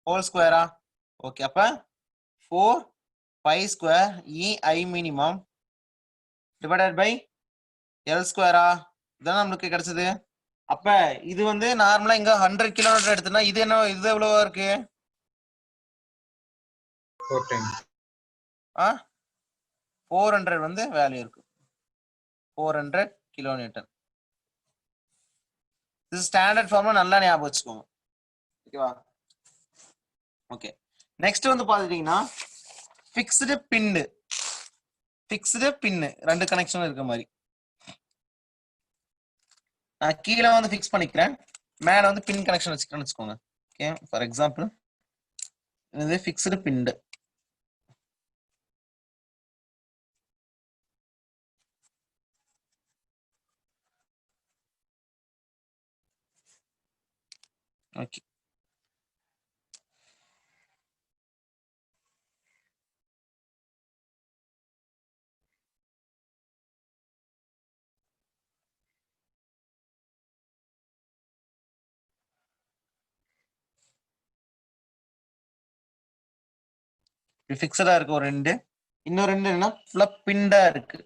ஹோல் ஸ்கொயரா. ஓகே, அப்ப 4 pi square EI minimum divided by L ஸ்கொயரா, இதான் நம்மளுக்கு கிடைச்சது. அப்ப இது வந்து நார்மலா இங்க 100 கிலோமீட்டர் எடுத்துனா இது என்ன, இது எவ்வளவா இருக்கு, 4 times. 400 வந்து வேல்யூ இருக்கு, 400 கிலோமீட்டர். இது ஸ்டாண்டர்ட் ஃபார்ம்ல நல்லா ஞாபகம் வச்சுக்கோங்க. ஓகேவா? ஓகே, நெக்ஸ்ட் வந்து பாத்துட்டீங்கன்னா ஃபிக்ஸ்டு பின்னு. ஃபிக்ஸ்டு பின்னு 2 கனெக்ஷன் இருக்க மாதிரி நான் கீழே வந்து ஃபிக்ஸ் பண்ணிக்கிறேன், மேல வந்து பின் கனெக்ஷன் வச்சுக்கிறேன்னு வச்சுக்கோங்க. ஓகே, ஃபார் எக்ஸாம்பிள் இது ஃபிக்ஸ்டு பின். ஓகே, ஃபிக்ஸடா இருக்கு ஒரு 2, இன்னொரு 2 என்ன ஃபிளப் பின்டா இருக்கு.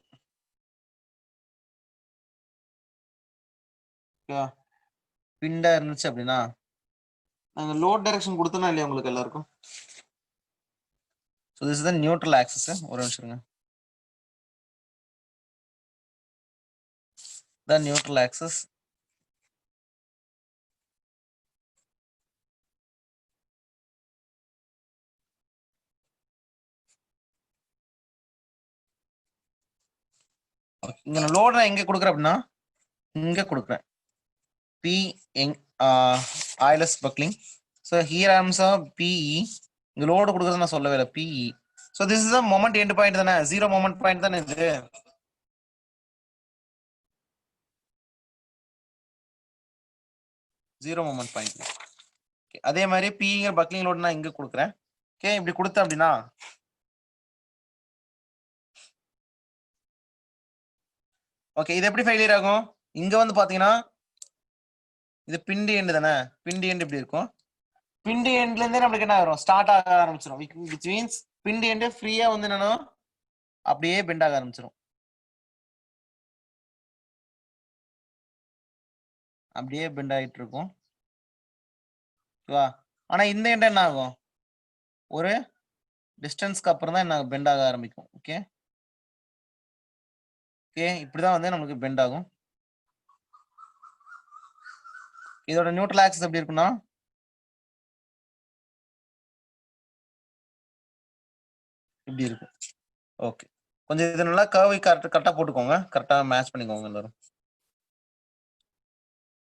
பின்டா இருந்துச்சு அப்படின்னா நாங்க லோட் டைரக்ஷன் கொடுத்தோம்னா இல்லையா உங்களுக்கு எல்லாருக்கும். So this is the neutral axis. ஒரு நிமிஷம் இருங்க. த நியூட்ரல் ஆக்சிஸ் இங்க நான் லோட் நான் எங்க கொடுக்குறேன் அப்படின்னா இங்க கொடுக்குறேன் P Euler's buckling. So here arms PE, இங்க லோடு கொடுக்குறது நான் சொல்லவே இல்லை, PE. So this is moment end point தானே, 0 மொமெண்ட் பாயிண்ட் தானே இது. Zero moment point. அதே மாதிரி பிங்கிற பக்லிங் லோடு நான் இங்க கொடுக்குறேன். ஓகே, இப்படி கொடுத்தேன் அப்படின்னா ஓகே, இது எப்படி ஃபெயிலியர் ஆகும், இங்க வந்து பாத்தீங்கன்னா இது பிண்டி எண்ட் தானே, பிண்டி எண்ட் இப்படி இருக்கும். பிண்டி எண்ட்ல இருந்தே நம்மளுக்கு என்ன ஆகும், ஸ்டார்ட் ஆக ஆரம்பிச்சிடும். விச் மீன்ஸ் பிண்டி எண்ட் ஃப்ரீயா வந்து என்னன்னா அப்படியே பெண்ட் ஆக ஆரம்பிச்சிடும், அப்படியே பெண்ட் ஆகிட்டு இருக்கும். ஓகேவா? ஆனா இந்த எண்ட் என்ன ஆகும், ஒரு டிஸ்டன்ஸ்க்கு அப்புறம் தான் என்ன பெண்ட் ஆக ஆரம்பிக்கும். ஓகே ஓகே, இப்படிதான் வந்து நமக்கு பெண்ட் ஆகும். இதோட நியூட்ரல் ஆக்சிஸ் எப்படி இருக்குன்னா இப்படி இருக்கு. ஓகே, கொஞ்சம் இது நல்லா கர்வ் கரெக்டா போட்டுக்கோங்க, கரெக்டா மேட்ச் பண்ணிக்கோங்க எல்லாரும்.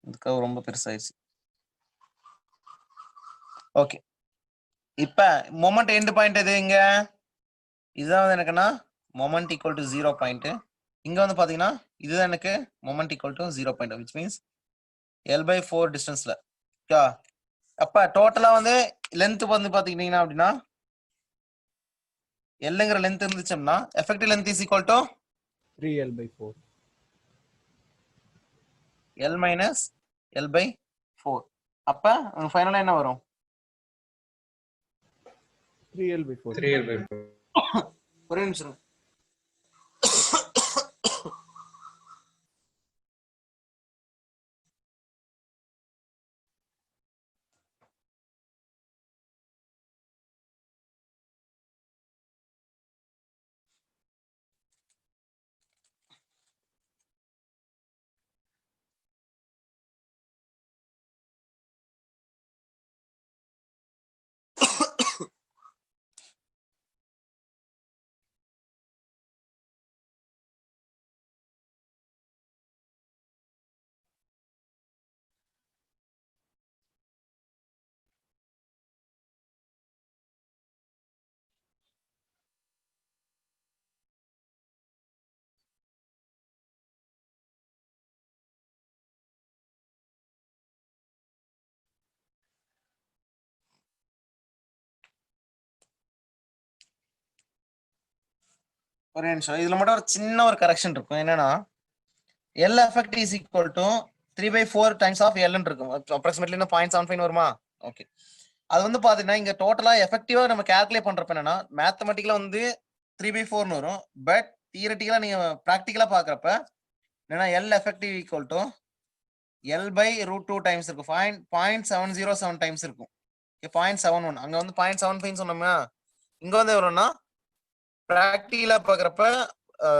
இந்த கர்வ் ரொம்ப பெருசாயிருச்சு. ஓகே, இப்ப மொமெண்ட் எண்ட் பாயிண்ட் எது இங்க? இதுதான் வந்து எனக்குன்னா மொமெண்ட் ஈக்குவல் டு 0 பாயிண்ட். இங்க வந்து பாத்தீங்கன்னா இதுதான் எனக்கு moment equal to 0 point, which means L/4 டிஸ்டன்ஸ்ல. அப்ப டோட்டலா வந்து லென்த் வந்து பாத்தீங்கன்னா அப்படின்னா எல்லுங்கிற லென்த் இருந்துச்சுன்னா effective length is equal to 3L/4. L minus L/4. அப்ப ஃபைனலா என்ன வரும்? 3L/4. 3L/4. ஒரே நிமிஷம். ஒரே நிமிஷம், இதுல மட்டும் ஒரு சின்ன ஒரு கரெக்ஷன் இருக்கும். என்னன்னா L effect is equal to 3/4 times of L ன்னு இருக்கும். அப்ராக்சிமேட்லி 0.75 வருமா? ஓகே, அது வந்து பாத்தீங்கன்னா இங்க டோட்டலா எஃபெக்டிவா நம்ம கால்குலேட் பண்றப்ப என்னன்னா மேத்தமெட்டிக்கலா வந்து 3/4 வரும். பட் தியரட்டிக்கலா நீங்க பிராக்டிக்கலா பாக்குறப்ப என்னன்னா L effective equal to L/√2 times இருக்கும். 0.707 டைம்ஸ் இருக்கும். 0.71. அங்க வந்து 0.75 சொன்னோம்னா இங்க வந்து எவ்வளவுன்னா பிராக்டிகலா பாக்குறப்ப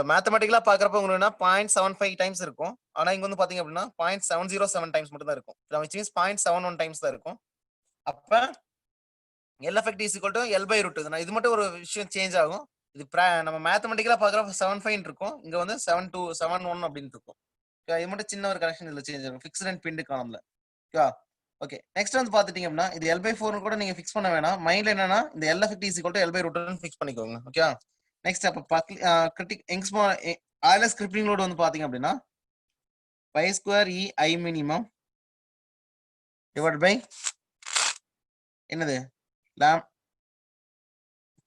மேத்தமெட்டிக்கலா பாக்குறப்ப உங்களுக்கு 0.75 டைம்ஸ் இருக்கும். ஆனா இங்க வந்து பாத்தீங்க அப்படின்னா 0.707 டைம்ஸ் மட்டும் தான் இருக்கும். 0.71 டைம்ஸ் தான் இருக்கும். அப்ப L effect is equal to L/√2. இது மட்டும் ஒரு விஷயம் சேஞ்ச் ஆகும். இது நம்ம மேத்தமெட்டிக்கலா பாக்குறப்ப 75 இருக்கும், இங்க வந்து 7271 அப்படின்னு இருக்கும். இது மட்டும் சின்ன ஒரு கரெக்ஷன் இதுல சேஞ்ச் ஆகும் ஃபிக்ஸ்ட் அண்ட் பின்ட் காலம்ல. ஓகே, நெக்ஸ்ட் வந்து பாத்துட்டீங்க அப்படின்னா இது L/4 கூட நீங்க ஃபிக்ஸ் பண்ண வேணாம். மைண்ட்ல என்னன்னா இந்த L effect is equal to L/√2 fix பண்ணிக்கோங்க. ஓகே, நெக்ஸ்ட் அப்ப கிரிட்டிக் எங்ஸ்மோ ஆயிலர் ஸ்கிரிப்டிங் லோட் வந்து பாத்தீங்க அப்படின்னா π² E I minimum divide by என்னது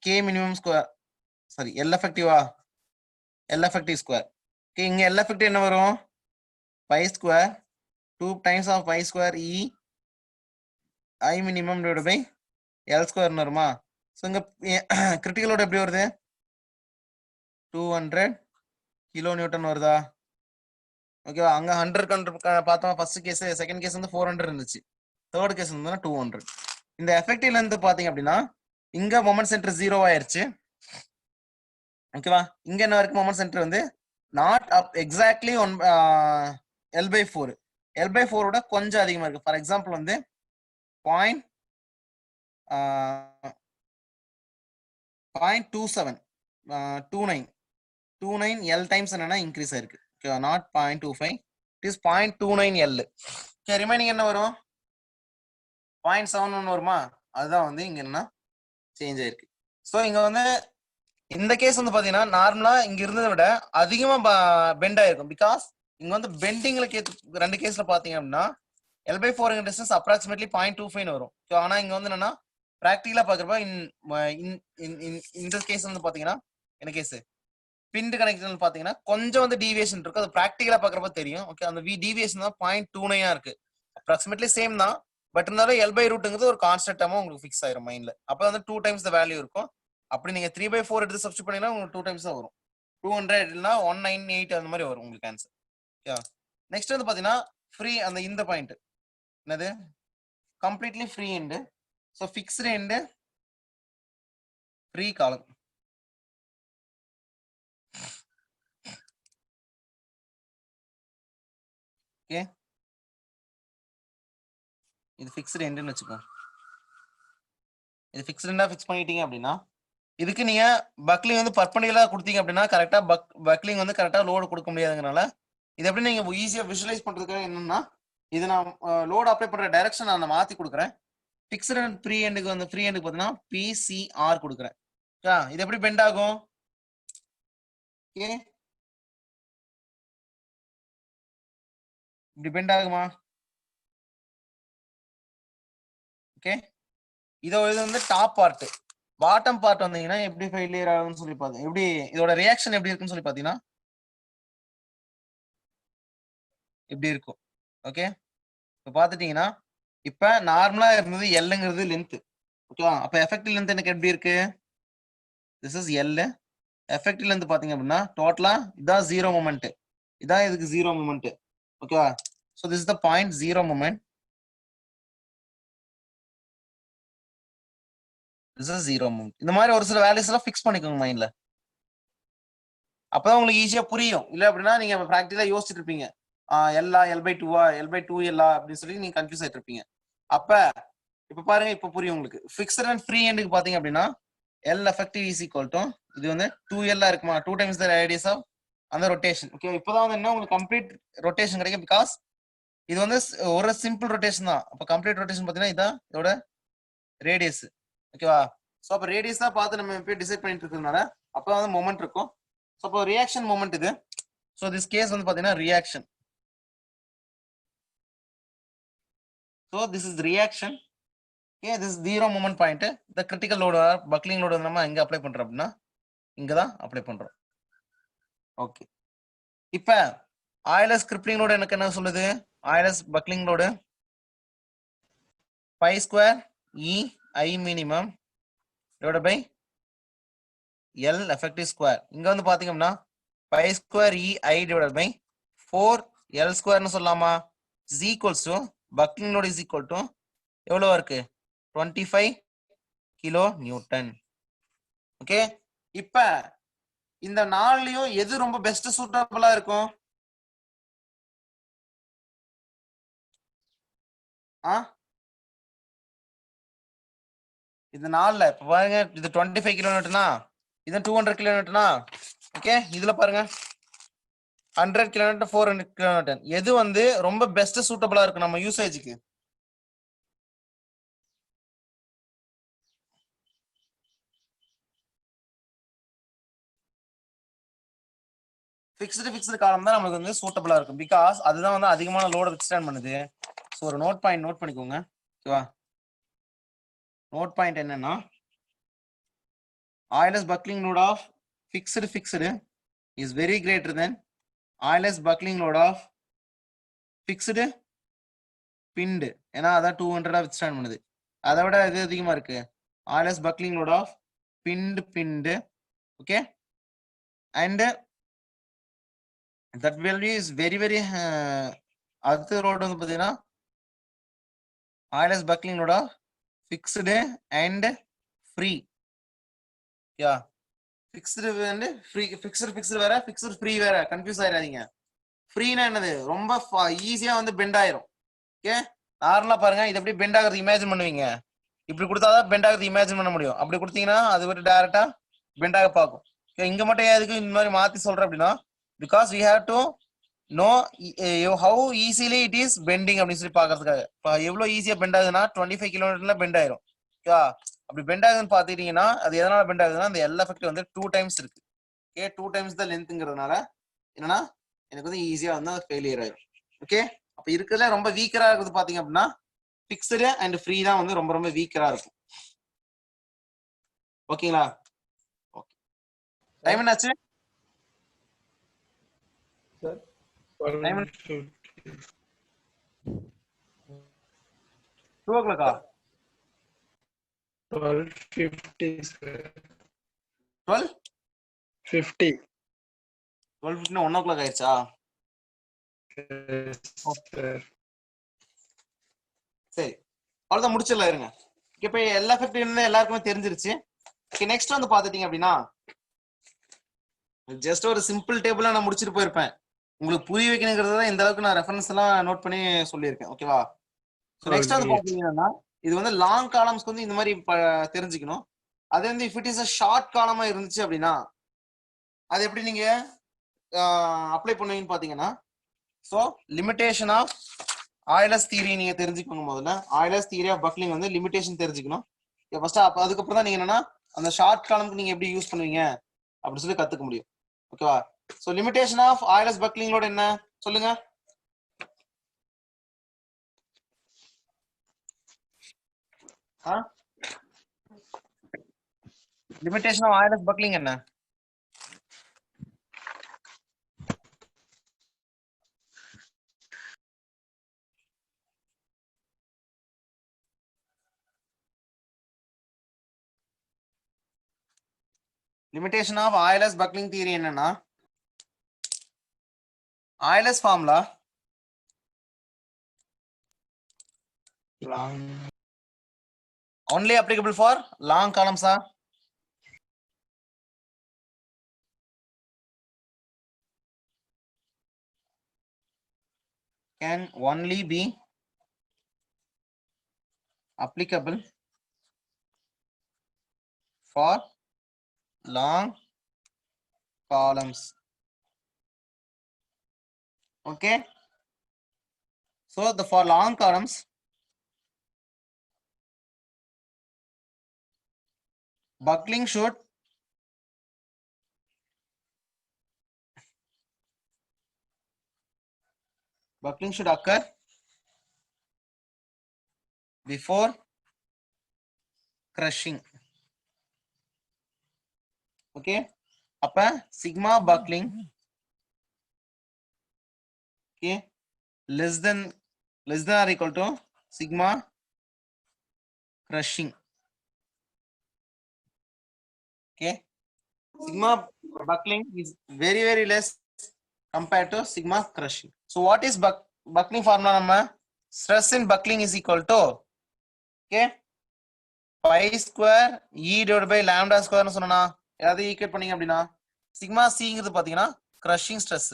K minimum square, sorry L effective-ஆ L effective ஸ்கொயர். ஓகே, இங்க L effective என்ன வரும்? π² 2 times of π² E I minimum divide by L² வருமா? ஸோ இங்க கிரிட்டிக்கல் லோட் எப்படி வருது? 200 கிலோ நியூட்டன் வருதா? ஓகேவா? அங்க 100 பார்த்தோம் ஃபர்ஸ்ட் கேஸ். செகண்ட் கேஸ் வந்து 400 இருந்துச்சு. தேர்ட் கேஸ் வந்து 200. இந்த எஃபெக்டிவ் லென்த் பாத்தீங்க அப்படின்னா இங்க மொமெண்ட் சென்டர் 0 ஆயிருச்சு. ஓகேவா? இங்க என்ன வரைக்கும் மொமெண்ட் சென்டர் வந்து not up exactly L/4. L/4 விட கொஞ்சம் அதிகமா இருக்கு. ஃபார் எக்ஸாம்பிள் வந்து 0.2729 L டைம்ஸ் என்னன்னா இன்க்ரீஸ் ஆயிருக்கு. Not 0.25, it is 0.29 L. Remaining என்ன வரும்? 0.71 வருமா? அதுதான் வந்து இங்க என்ன சேஞ்ச் ஆயிருக்கு. ஸோ இங்க வந்து இந்த கேஸ் வந்து பாத்தீங்கன்னா நார்மலா இங்க இருந்ததை விட அதிகமா பெண்ட் ஆயிருக்கும். பிகாஸ் இங்க வந்து பெண்டிங்ல ரெண்டு கேஸ்ல பாத்தீங்க அப்படின்னா L/4 டிஸ்டன்ஸ் அப்ராக்சிமேட்லி 0.25 வரும். ஆனா இங்க வந்து என்னன்னா பிராக்டிகலா பாக்குறப்ப இந்த கேஸ் வந்து பாத்தீங்கன்னா என்ன கேஸ் பிண்ட் கனெக்ஷன் பாத்தீங்கன்னா கொஞ்சம் வந்து டீவியேஷன் இருக்கு. அது பிராக்டிகலா பாக்குறப்ப தெரியும். ஓகே, அந்த டீவியேஷன் தான் 0.29 இருக்கு. அப்ராக்சிமேட்லி சேம் தான். பட் இருந்தாலும் L/√ங்கிறது ஒரு கான்ஸ்டன்டாம உங்களுக்கு ஃபிக்ஸ் ஆயிரும் மைண்ட்ல. அப்ப வந்து 2 டைம்ஸ் த வேல்யூ இருக்கும். அப்படி நீங்க 3/4 எடுத்து சப்ஸ்டிட் பண்ணீங்கன்னா உங்களுக்கு 2 டைம்ஸ் தான் வரும். 200 இல்லைன்னா 198 அந்த மாதிரி வரும் உங்களுக்கு ஆன்சர். நெக்ஸ்ட் வந்து பாத்தீங்கன்னா ஃப்ரீ அந்த இந்த பாயிண்ட் என்னது completely free end. So fixed end free காலம். ஓகே, இது ஃபிக்ஸ்டு எண்டுன்னு வச்சுக்கோ. இது ஃபிக்ஸ்டு எண்டா ஃபிக்ஸ் பண்ணிட்டீங்க அப்படின்னா இதுக்கு நீங்க பக்லிங் வந்து பர்பண்டிகுலரா கொடுத்தீங்க அப்படின்னா கரெக்டா பக்லிங் வந்து கரெக்டா லோடு கொடுக்க முடியாதுங்கனால இது எப்படி நீங்க ஈஸியா விஷுவலைஸ் பண்றதுக்காக என்னன்னா இது நான் லோடு அப்ளை பண்ற டைரக்ஷன் நான் மாத்தி கொடுக்குறேன். ஃபிக்ஸ்டு அண்ட் ஃப்ரீ எண்டுக்கு வந்து ஃப்ரீ எண்டுக்கு பார்த்தீங்கன்னா பிசிஆர் கொடுக்குறேன். இது எப்படி பெண்ட் ஆகும்? ஓகே, இப்படி பெண்ட் ஆகுமா? ஓகே, இது வந்து டாப் பார்ட். பாட்டம் பார்ட் வந்தீங்கன்னா எப்படி ஃபெயிலியர் ஆகும்னு சொல்லி பாத்தீங்க, எப்படி இதோட ரியாக்ஷன் எப்படி இருக்குன்னு சொல்லி பாத்தீங்கன்னா இப்படி இருக்கும். ஓகே, இப்போ பாத்துட்டீங்கன்னா இப்ப நார்மலா இருந்தது எல்லுங்கிறது லென்த். ஓகேவா? அப்ப எஃபெக்டிவ் லென்த் எனக்கு எப்படி இருக்கு? This is L. Effective length பாத்தீங்க அப்படின்னா டோட்டலா இதான் 0 மொமெண்ட், இதான் இதுக்கு 0 மொமெண்ட். ஓகேவா? So this is the point 0 moment. This is 0 moment. இந்த மாதிரி ஒரு சில வேல்யூஸ் எல்லாம் ஃபிக்ஸ் பண்ணிக்கோங்க மைண்ட்ல. அப்பதான் உங்களுக்கு ஈஸியா புரியும். இல்ல அப்படின்னா நீங்க பிராக்டிகலா யோசிச்சுட்டு இருப்பீங்க, எல்லா L/2 L/2 எல்லா அப்படின்னு சொல்லி நீங்க கன்ஃபியூஸ் ஆயிட்டு இருப்பீங்க. அப்ப இப்ப பாருங்க, இப்ப புரியும் உங்களுக்கு. ஃபிக்ஸ்ட் அண்ட் ஃப்ரீ எண்டுக்கு பாத்தீங்க அப்படின்னா L effective is equal to இது வந்து 2L இருக்குமா, 2 times the radius of அந்த ரொட்டேஷன். ஓகே, இப்பதான் வந்து என்ன உங்களுக்கு கம்ப்ளீட் ரொட்டேஷன் கிடைக்கும். பிகாஸ் இது வந்து ஒரு சிம்பிள் ரொட்டேஷன் தான். அப்ப கம்ப்ளீட் ரொட்டேஷன் பாத்தீங்கன்னா இதான் இதோட ரேடியஸ். ஓகேவா? சோ அப்ப ரேடியஸ் தான் பார்த்து நம்ம இப்போ டிசைட் பண்ணிட்டு இருக்கிறதுனால அப்பதான் வந்து மொமெண்ட் இருக்கும். சோ அப்போ ரியாக்ஷன் மொமெண்ட் இது. சோ திஸ் கேஸ் வந்து பாத்தீங்கன்னா reaction. So this is reaction. Okay, this is 0 moment point. The critical load or buckling load நம்ம எங்க அப்ளை பண்றோம் அப்படின்னா இங்க தான் அப்ளை பண்றோம். ஓகே, இப்ப Euler's crippling load எனக்கு என்ன சொல்லுது? Euler's buckling load pi square E I minimum divided by L effective square. இங்க வந்து பாத்தீங்கன்னா pi square E I divided by 4 L square னு சொல்லலாமா? is equals to buckling load is equal to எவ்வளவு இருக்கு? 25 கிலோ நியூட்டன். ஓகே, இப்ப இந்த நாள்லயும் எது ரொம்ப பெஸ்ட் சூட்டபிளா இருக்கும்? இந்த நாள்ல இப்ப பாருங்க, இது 25 கிலோ நியூட்டனா, இது 200 கிலோ நியூட்டனா. ஓகே, இதுல பாருங்க 100 கிலோ நியூட்டன் 400 கிலோ நியூட்டன். எது வந்து ரொம்ப பெஸ்ட் சூட்டபிளா இருக்கு நம்ம யூசேஜுக்கு? ஃபிக்ஸ்டு காலம் தான் நமக்கு வந்து சூட்டபிளா இருக்கும். பிகாஸ் அதுதான் வந்து அதிகமான லோட வித்ஸ்டாண்ட் பண்ணுது. ஸோ ஒரு நோட் பாயிண்ட் நோட் பண்ணிக்கோங்க. ஓகேவா? நோட் பாயிண்ட் என்னன்னா Euler's buckling load of fixed is very greater than Euler's buckling load of fixed pinned. ஏன்னா அதான் 200 வித்ஸ்டாண்ட் பண்ணுது. அதை விட இது அதிகமா இருக்கு. Euler's buckling load of pinned. Okay, and that value is very அடுத்த லோட் வந்து பாத்தீங்கன்னா Euler's buckling load of fixed and free. Yeah, fixed வந்து ஃப்ரீ. ஃபிக்ஸ்டு வேற, ஃபிக்ஸ்டு ஃப்ரீ வேற. கன்ஃபியூஸ் ஆயிடாதீங்க. ஃப்ரீனா என்னது? ரொம்ப ஈஸியா வந்து பெண்ட் ஆயிரும். ஓகே, நார்மலா பாருங்க, இது எப்படி பெண்ட் ஆகுறது இமேஜின் பண்ணுவீங்க. இப்படி கொடுத்தாதான் பெண்ட் ஆகுறது இமேஜின் பண்ண முடியும். அப்படி கொடுத்தீங்கன்னா அது ஒரு டைரக்டா பெண்ட் ஆக பார்க்கும். இங்க மட்டும் எதுக்கு இந்த மாதிரி மாத்தி சொல்றேன் அப்படின்னா, because we have to know how easily it is bending அப்படின்னு சொல்லி பாக்குறதுக்காக. எவ்வளவு ஈஸியா பெண்ட் ஆகுதுன்னா 25 கிலோமீட்டர்ல பெண்ட் ஆயிரும். ஓகேவா? அப்படி பெண்ட் ஆகுதுன்னு பாத்துட்டீங்கன்னா அது எதனால பெண்ட் ஆகுதுன்னா அந்த எல் எஃபெக்ட் வந்து 2 டைம்ஸ் இருக்கு. ஓகே, 2 டைம்ஸ் தான் லென்த்ங்கிறதுனால என்னன்னா எனக்கு வந்து ஈஸியா வந்து ஃபெயிலியர் ஆயிடும். ஓகே, அப்ப இருக்கிறதுல ரொம்ப வீக்கரா இருக்குது பாத்தீங்க அப்படின்னா ஃபிக்ஸ்டு அண்ட் ஃப்ரீ தான் வந்து ரொம்ப வீக்கரா இருக்கும். ஓகேங்களா? ஓகே, டைம் என்னாச்சு? Sir time 2 o'clock. 12:50 sir. 12:50 1 o'clock ஆயிடுச்சா? Yes, sir. சரி, அவ்வளவுதான், முடிச்சிடலாம் இருங்க. இப்ப எல்லா எஃபெக்ட் எல்லாருக்குமே தெரிஞ்சிருச்சு. நெக்ஸ்ட் வந்து பாத்துட்டீங்க அப்படின்னா ஜஸ்ட் ஒரு சிம்பிள் டேபிளா நான் முடிச்சிட்டு போயிருப்பேன். உங்களுக்கு புரிய வைக்கணுங்கிறத இந்த அளவுக்கு நான் ரெஃபரன்ஸ் எல்லாம் நோட் பண்ணி சொல்லியிருக்கேன். ஓகேவா? நெக்ஸ்ட் வந்து பாத்தீங்கன்னா இது வந்து லாங் காலம்ஸ்க்கு வந்து இந்த மாதிரி தெரிஞ்சுக்கணும். அது வந்து if it is a short காலமா இருந்துச்சு அப்படின்னா அது எப்படி நீங்க அப்ளை பண்ணுவீங்கன்னு பாத்தீங்கன்னா so limitation of Euler's theory நீங்க தெரிஞ்சுக்கணும். முதல்ல ஆயிலஸ் தியரி ஆஃப் பக்லிங் வந்து லிமிடேஷன் தெரிஞ்சுக்கணும் ஃபர்ஸ்ட். அதுக்கப்புறம் தான் நீங்க என்னன்னா அந்த ஷார்ட் காலம்க்கு நீங்க எப்படி யூஸ் பண்ணுவீங்க அப்படின்னு சொல்லி கத்துக்க முடியும். ஓகேவா? ஸோ லிமிடேஷன் ஆஃப் ஆயிலஸ் பக்லிங்கோட என்ன சொல்லுங்க. லிமிடேஷன் ஆஃப் ஆயிலஸ் பக்லிங் என்ன? Limitation of Euler's buckling theory என்னன்னா Euler's formula Long. only applicable for long columns are can only be applicable for long columns. Okay, so the for long columns buckling should occur before crushing. Okay, அப்ப sigma buckling okay less than or equal to sigma crushing. Okay, sigma buckling is very less compared to sigma crushing. So what is buckling formula? Namma stress in buckling is equal to okay pi square e divided by lambda square னு சொன்னா ஏதாவது equate பண்ணீங்க அப்படின்னா sigma சிங்கிறது பாத்தீங்கன்னா crushing stress.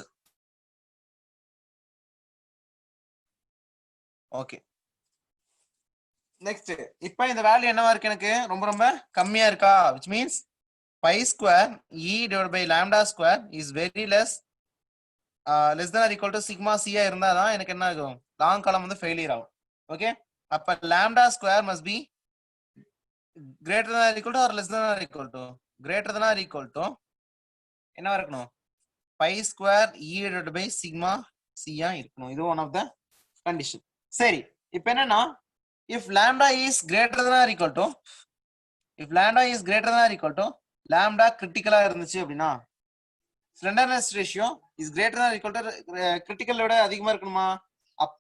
Okay, next இப்போ இந்த value என்னவா இருக்கு? எனக்கு ரொம்ப கம்மியா இருக்கா? which means pi square e divided by lambda square is very less less than or equal to sigma c ஆ இருந்தா தான் எனக்கு என்ன ஆகும்? லாங் காலம் வந்து ஃபெயிலியர் ஆகும். ஓகே, அப்ப lambda square must be greater than or equal to or less than or equal to greater than or equal to என்ன இருக்கணும்? pi square e divided by sigma c ஆ இருக்கணும். இது one of the condition. சரி, இப்போ என்னன்னா if lambda is greater than or equal to lambda critical இருந்துச்சு அப்படின்னா slenderness ratio is greater than or equal to critical விட அதிகமா இருக்கணுமா? அப்ப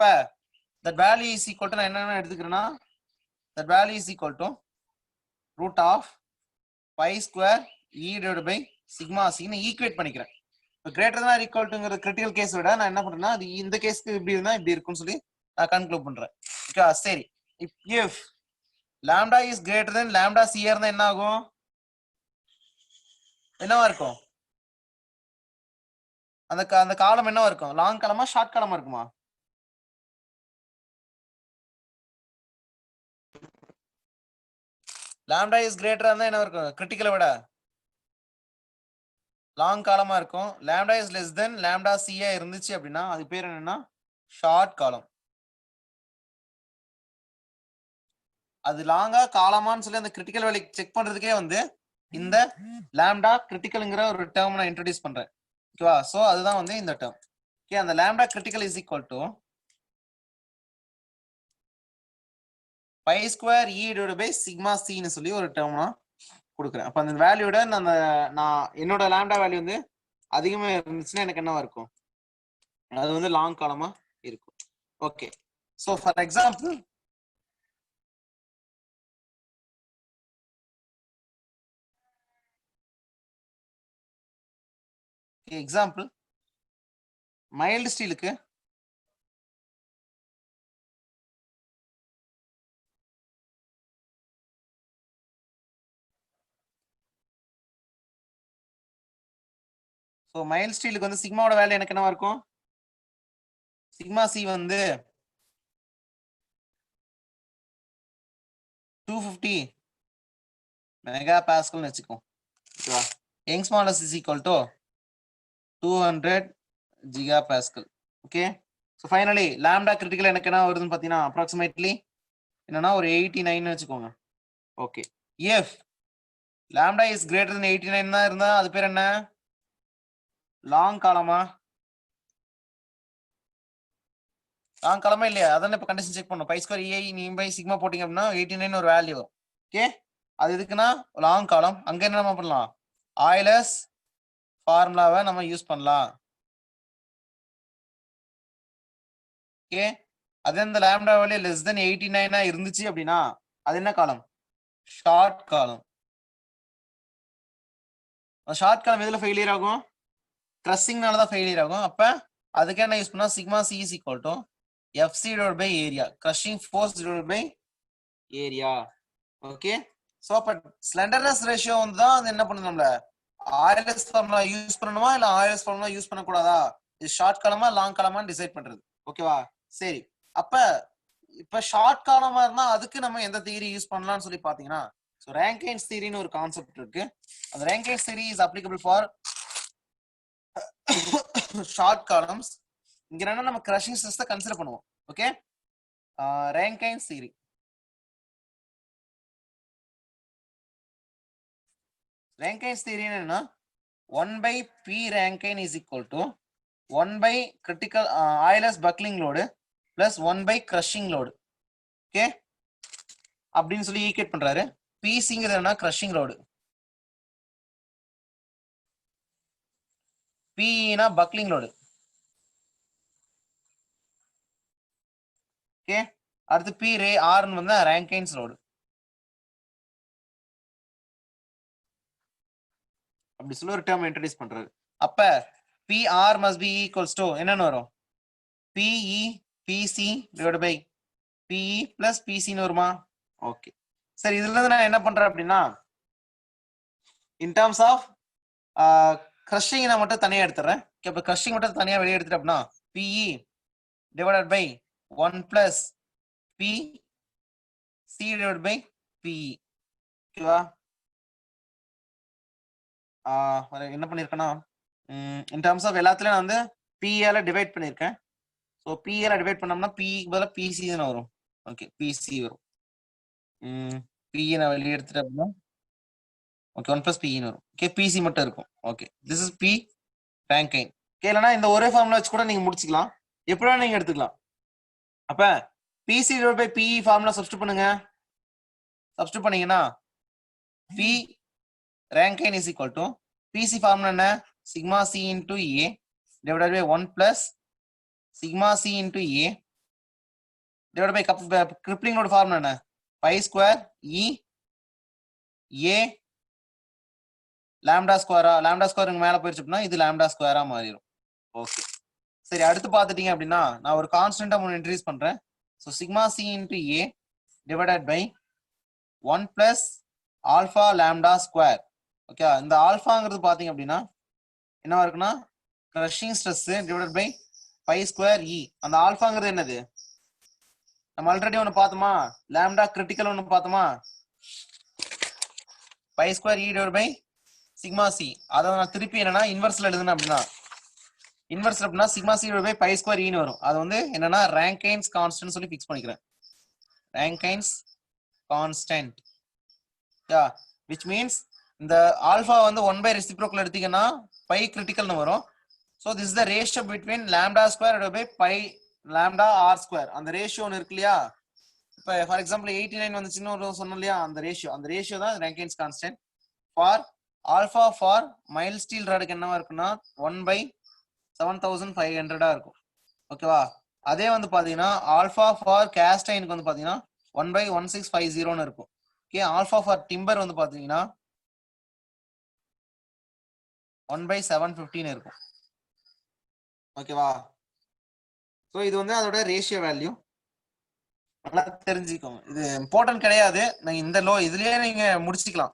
that value is equal to நான் என்ன எடுத்துக்கிறேன்னா that value is equal to root of pi square e divided by sigma c ன்னு equate பண்ணிக்கிறேன். இப்போ greater than or equal toங்கிற கிரிட்டிக்கல் கேஸ் விட நான் என்ன பண்றேன்னா அது இந்த கேஸ்க்கு இப்படி இருந்தா இப்படி இருக்கும்னு சொல்லி நான் கன்க்ளூட் பண்றேன். ஓகே, சரி. if lambda is greater than lambda c இருந்தா என்ன ஆகும்? என்னவா இருக்கும்? அந்த காலம் என்னவா இருக்கும்? லாங் காலமா ஷார்ட் காலமா இருக்குமா? lambda is greater இருந்தா என்ன இருக்கும்? கிரிட்டிக்கலை விட லாங் காலமா இருக்கும். lambda is less than lambda c ஆ இருந்துச்சு அப்படின்னா அது பேர் என்னன்னா ஷார்ட் காலம். அது லாங்கா காலமான்னு சொல்லி அந்த கிரிட்டிக்கல் வேல்யூ செக் பண்றதுக்கே வந்து இந்த லாம்டா கிரிட்டிக்கல்ங்கிற ஒரு டேர்ம் நான் இன்ட்ரோடியூஸ் பண்றேன். ஓகேவா? சோ அதுதான் வந்து இந்த டேர்ம். ஓகே, அந்த lambda critical is equal to pi square E divided by sigma C ன்னு சொல்லி ஒரு டேர்ம் நான் கொடுக்குறேன். அப்ப அந்த வேல்யூட நான் என்னோட லாம்டா வேல்யூ வந்து அதிகமா இருந்துச்சுன்னா எனக்கு என்னவா இருக்கும்? அது வந்து லாங் காலமா இருக்கும். Okay, so for example mild ஸ்டீலுக்கு ஸோ மைல்டு ஸ்டீலுக்கு வந்து சிக்மாவோட வேல்யூ எனக்கு என்னவா இருக்கும்? சிக்மா சி வந்து 250 மெகா பாஸ்கல் வச்சுக்கோ. ஓகேவா? Young's modulus is equal to 200 gigapascal. Okay. So finally lambda critical எனக்கு என்ன வருதுன்னு பார்த்தீங்கன்னா அப்ராக்சிமேட்லி என்னன்னா ஒரு 89 வச்சுக்கோங்க. Okay. F lambda is greater தென் 89 தான் இருந்தா அது பேர் என்ன? லாங் காலமா? லாங் காலமா இல்லையா? அதான் இப்போ கண்டிஷன் செக் பண்ணும். பை ஸ்கொயர் இஐ நீ பை சிக்மா போட்டிங்க அப்படின்னா 89 ஒரு வேல்யூ வரும். ஓகே. அது எதுக்குன்னா லாங் காலம். அங்க என்ன நம்ம பண்ணலாம்? ஆயிலர்ஸ் ஃபார்முலாவை நம்ம யூஸ் பண்ணலாம். ஓகே. அதே இந்த லாம்டா வேல்யூ லெஸ் தென் 89 இருந்துச்சு அப்படின்னா அது என்ன காலம்? ஷார்ட் காலம். ஷார்ட் காலம் எதுல ஃபெயிலியர் ஆகும்? கிரஷிங்னால தான் ஃபெயிலியர் ஆகும். அப்ப அதுக்கு என்ன யூஸ் பண்ணா sigma C is equal to FC divide by area, crushing force divide by area. Okay. So அப்ப ஸ்லெண்டர்னஸ் ரேஷியோ வந்து தான் அது என்ன பண்ணுது நம்மள ஆர்எல்எஸ் ஃபார்முலா யூஸ் பண்ணணுமா இல்ல ஆர்எல்எஸ் ஃபார்முலா யூஸ் பண்ண கூடாதா? இது ஷார்ட் காலமா லாங் காலமா டிசைட் பண்றது. ஓகேவா? சரி. அப்ப இப்ப ஷார்ட் காலமா இருந்தா அதுக்கு நம்ம எந்த தியரி யூஸ் பண்ணலாம்னு சொல்லி பாத்தீங்கன்னா சோ ரேங்கைன்ஸ் தியரின்னு ஒரு கான்செப்ட் இருக்கு. அந்த Rankine's theory is applicable for short columns. இங்க என்னன்னா நம்ம கிரஷிங் ஸ்ட்ரெஸ் கன்சிடர் பண்ணுவோம். Okay. Rankine's theory. Rankine's theory என்னன்னா 1/p Rankine is equal to 1 critical Euler's buckling load plus 1 crushing load. Okay. அப்படின்னு சொல்லி ஈக்குவேட் பண்றாரு. பிசிங்கிறது என்ன? Crushing load. பினா பக்லிங் லோடு. ஓகே. அடுத்து பி ரே ஆர்னு வந்து ரேங்கைன்ஸ் லோடு. அப்படி சொல்லி ஒரு டேர்ம் இன்ட்ரோடியூஸ் பண்றாரு. அப்ப PR must be equals to என்னன்னு வரும்? PE PC divided by PE plus PC ன்னு வருமா? ஓகே. சரி, இதுல இருந்து நான் என்ன பண்றேன் அப்படின்னா இன் டர்ம்ஸ் ஆஃப் கிரஷிங் நான் மட்டும் தனியா எடுத்துறேன். இப்ப கிரஷிங் மட்டும் தனியா வெளியே எடுத்துட்டேன் அப்படின்னா PE divided by 1 plus PC divided by PE. ஓகேவா? என்ன பண்ணிருக்கேன்னா இன் டர்ம்ஸ் ஆஃப் எல்லாத்துலயும் நான் வந்து PAல டிவைட் பண்ணிருக்கேன். ஸோ PAல டிவைட் பண்ணோம்னா PEக்கு பதிலா PC தானே வரும். ஓகே, PC வரும். PE நான் வெளியே எடுத்துட்டேன் அப்படின்னா ஓகே 1 plus PE வரும். ஓகே, PC மட்டும் இருக்கும். Okay, this is P Rankine. Okay, இல்லைன்னா இந்த ஒரே ஃபார்முலா வச்சு கூட நீங்க முடிச்சுக்கலாம். எப்படியா நீங்க எடுத்துக்கலாம். அப்ப PC divided by PE formula substitute பண்ணுங்க. சப்ஸ்டிட் பண்ணீங்கன்னா P Rankine is equal to PC formula என்ன? sigma C into A divided by 1 plus sigma C into A divided by crippling load formula என்ன? pi square E A lambda square. lambda square இங்க மேல போயிருச்சு அப்படின்னா இது lambda square மாறிடும். Okay, சரி. அடுத்து பார்த்துட்டீங்க அப்படின்னா நான் ஒரு கான்ஸ்டன்டா ஒன்று இன்ட்ரடியூஸ் பண்றேன். So sigma C into A divided by 1 plus alpha lambda square. Okay, இந்த ஆல்பாங்கிறது பாத்தீங்க அப்படின்னா என்னவா இருக்குன்னா crushing stress divided by pi square E. அந்த ஆல்பாங்கிறது என்னது? நம்ம ஆல்ரெடி ஒன்று பார்த்தோமா, லாம்டா கிரிட்டிக்கல் ஒன்று பார்த்தோமா, pi square E divide by sigma C. அதை நான் திருப்பி என்னன்னா இன்வெர்ஸ்ல எழுதுனேன் அப்படின்னா இன்வெர்ஸ்ல அப்படின்னா sigma C divide by pi square இன்னு வரும். அது வந்து என்னன்னா ரேங்கைன்ஸ் கான்ஸ்டன்ட் சொல்லி ஃபிக்ஸ் பண்ணிக்கிறேன். Rankine's constant, yeah, which means இந்த ஆல்பா வந்து 1 by reciprocal எடுத்தீங்கன்னா பை கிரிட்டிக்கல்னு வரும். So this is the ratio between lambda square by pi lambda R square. அந்த ரேஷியோ ஒன்று இருக்கு இல்லையா? இப்போ ஃபார் எக்ஸாம்பிள் 89 வந்துச்சுன்னு ஒரு சொன்னோம் இல்லையா? அந்த ரேஷியோ தான் Rankine's constant. For alpha for mild steel ராடுக்கு என்னவா இருக்குன்னா 1 by 7500 இருக்கும். ஓகேவா? அதே வந்து பாத்தீங்கன்னா ஆல்பா ஃபார் கேஸ்டைனுக்கு வந்து பாத்தீங்கன்னா 1 by 1650 இருக்கும். ஓகே, ஆல்பா ஃபார் டிம்பர் வந்து பாத்தீங்கன்னா 1 by 715 இருக்கும். ஓகேவா? ஸோ இது வந்து அதோட ரேஷியோ வேல்யூ. நல்லா தெரிஞ்சுக்கோங்க, இது இம்பார்ட்டன்ட் கிடையாது. நீங்க இந்த இதுலயே நீங்க முடிச்சுக்கலாம்.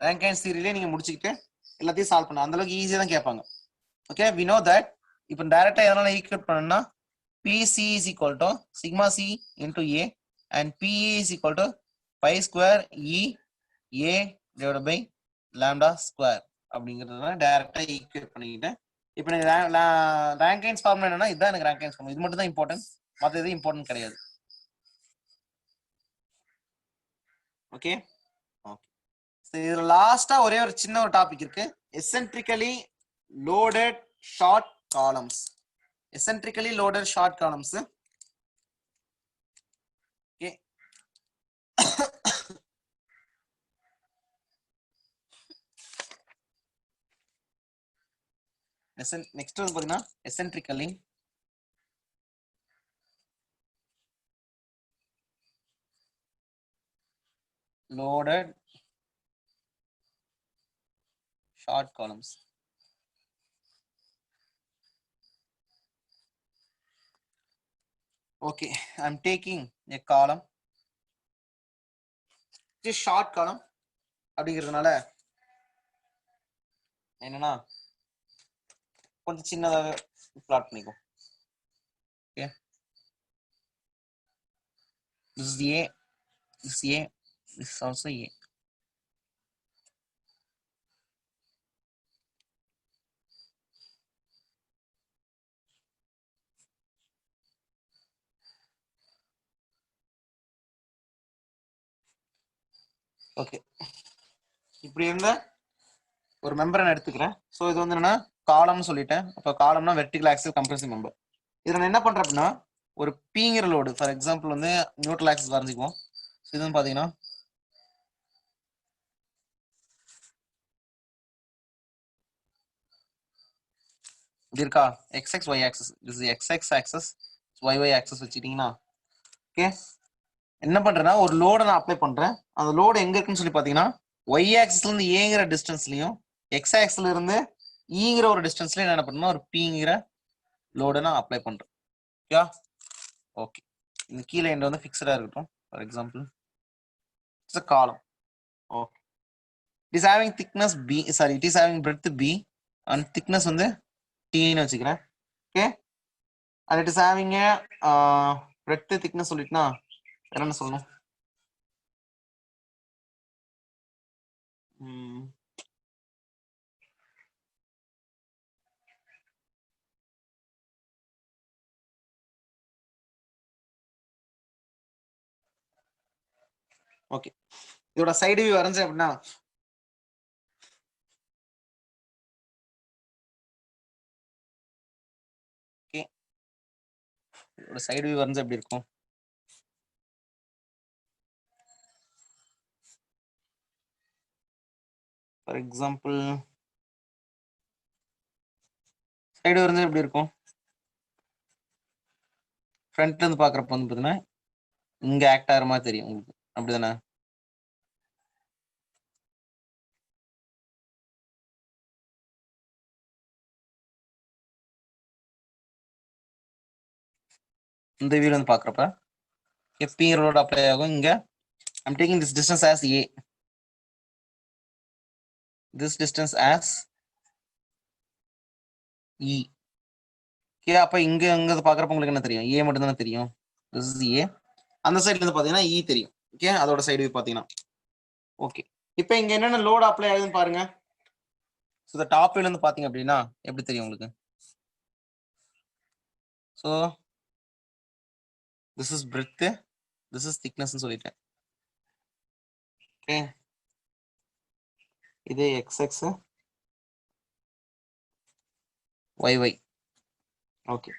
ரேங்கைன்ஸ் தியரியிலே நீங்க முடிச்சுக்கிட்டு எல்லாத்தையும் சால்வ் பண்ண அந்த அளவுக்கு ஈஸியா தான் கேட்பாங்க. Okay, we know that. இப்போ டைரக்டா எதனால ஈக்குவேட் பண்ணணும்னா PC is equal to sigma C into A and PE is equal to pi square E A divide by lambda square அப்படிங்கிறத டைரக்டா ஈக்குவேட் பண்ணிக்கிட்டேன். இப்போ எனக்கு ரேங்கைன்ஸ் ஃபார்முலா என்னன்னா இதுதான் எனக்கு ரேங்கைன்ஸ் ஃபார்முலா. இது மட்டும் தான் இம்பார்ட்டன்ட், மற்ற எதுவும் இம்பார்ட்டன்ட் கிடையாது. Okay okay. இதுல லாஸ்டா ஒரே ஒரு சின்ன ஒரு டாபிக் இருக்கு, eccentrically loaded short columns. Eccentrically loaded short columns. Okay. Next வந்து பாத்தீங்கன்னா எசென்ட்ரிக்கலி loaded short columns. Okay, I'm taking a column, just short column அப்படிங்கிறதுனால என்னன்னா கொஞ்சம் சின்னதாக பிளாட் பண்ணிக்கும். Okay, this is A, this is A, this is also A. Okay, இப்படி இருந்த ஒரு மெம்பரை நான் எடுத்துக்கிறேன். ஸோ இது வந்து என்னன்னா காலம்னு சொல்லிட்டேன். அப்போ காலம்னா வெர்டிகல் ஆக்சிஸ் கம்ப்ரசிவ் மெம்பர். இதில் நான் என்ன பண்றேன் அப்படின்னா ஒரு பீங்கிற லோடு, ஃபார் எக்ஸாம்பிள் வந்து நியூட்ரல் ஆக்சிஸ் வரைஞ்சிக்குவோம். இது வந்து பாத்தீங்கன்னா இது இருக்கா, எக்ஸ்எக்ஸ் ஒய் ஆக்சிஸ், இது எக்ஸ்எக்ஸ் ஆக்சஸ் ஒய் ஆக்சஸ் வச்சுக்கிட்டீங்கன்னா ஓகே. என்ன பண்றேன்னா ஒரு லோடை நான் அப்ளை பண்றேன். அந்த லோடு எங்க இருக்குன்னு சொல்லி பாத்தீங்கன்னா ஒய் ஆக்சிஸ்ல இருந்து ஏங்கிற டிஸ்டன்ஸ்லயும் எக்ஸ் ஆக்சிஸ்ல இருந்து ஈங்கிற ஒரு டிஸ்டன்ஸ்லயும் என்ன பண்ணணும், ஒரு பீங்கிற லோடை நான் அப்ளை பண்றேன். Okay okay. இந்த கீழே எண்ட் வந்து ஃபிக்ஸடா இருக்கட்டும். For example it's a column. Okay, it is having thickness b, sorry, it is having breadth b and thickness வந்து t ன்னு வச்சுக்கிறேன். Okay, and it is having a breadth thickness சொல்லிட்டுனா என்ன சொல்லணும், okay. இதோட சைடு வியூ வரைஞ்சேன் அப்படின்னா okay, இதோட side view வரைஞ்சா எப்படி இருக்கும், ஃபார் எக்ஸாம்பிள் சைடு வரைஞ்சா எப்படி இருக்கும், ஃப்ரண்ட்ல இருந்து பாக்குறப்ப வந்து பாத்தீங்கன்னா இங்க ஆக்ட் ஆகிற மாதிரி தெரியும் உங்களுக்கு, அப்படிதானே? இந்த வியூல இருந்து பாக்குறப்ப எப்பீரோட அப்ளை ஆகும். இங்க I'm taking this distance as A, this distance as E. Okay, அப்ப இங்க இங்க பாக்குறப்ப உங்களுக்கு என்ன தெரியும், A மட்டும் தானே தெரியும். This is A. அந்த சைடுல இருந்து பாத்தீங்கன்னா E தெரியும். ஓகே, அதோட சைடு வியூ பாத்தீங்கன்னா ஓகே. இப்போ இங்க என்னென்ன லோட் அப்ளை ஆகுதுன்னு பாருங்க. ஸோ இந்த டாப் வியூல இருந்து பாத்தீங்க அப்படின்னா எப்படி தெரியும் உங்களுக்கு. So this is breadth, this is thickness சொல்லிட்டேன். ஓகே, இது எக்ஸ்எக்ஸ் ஒய். ஓகே,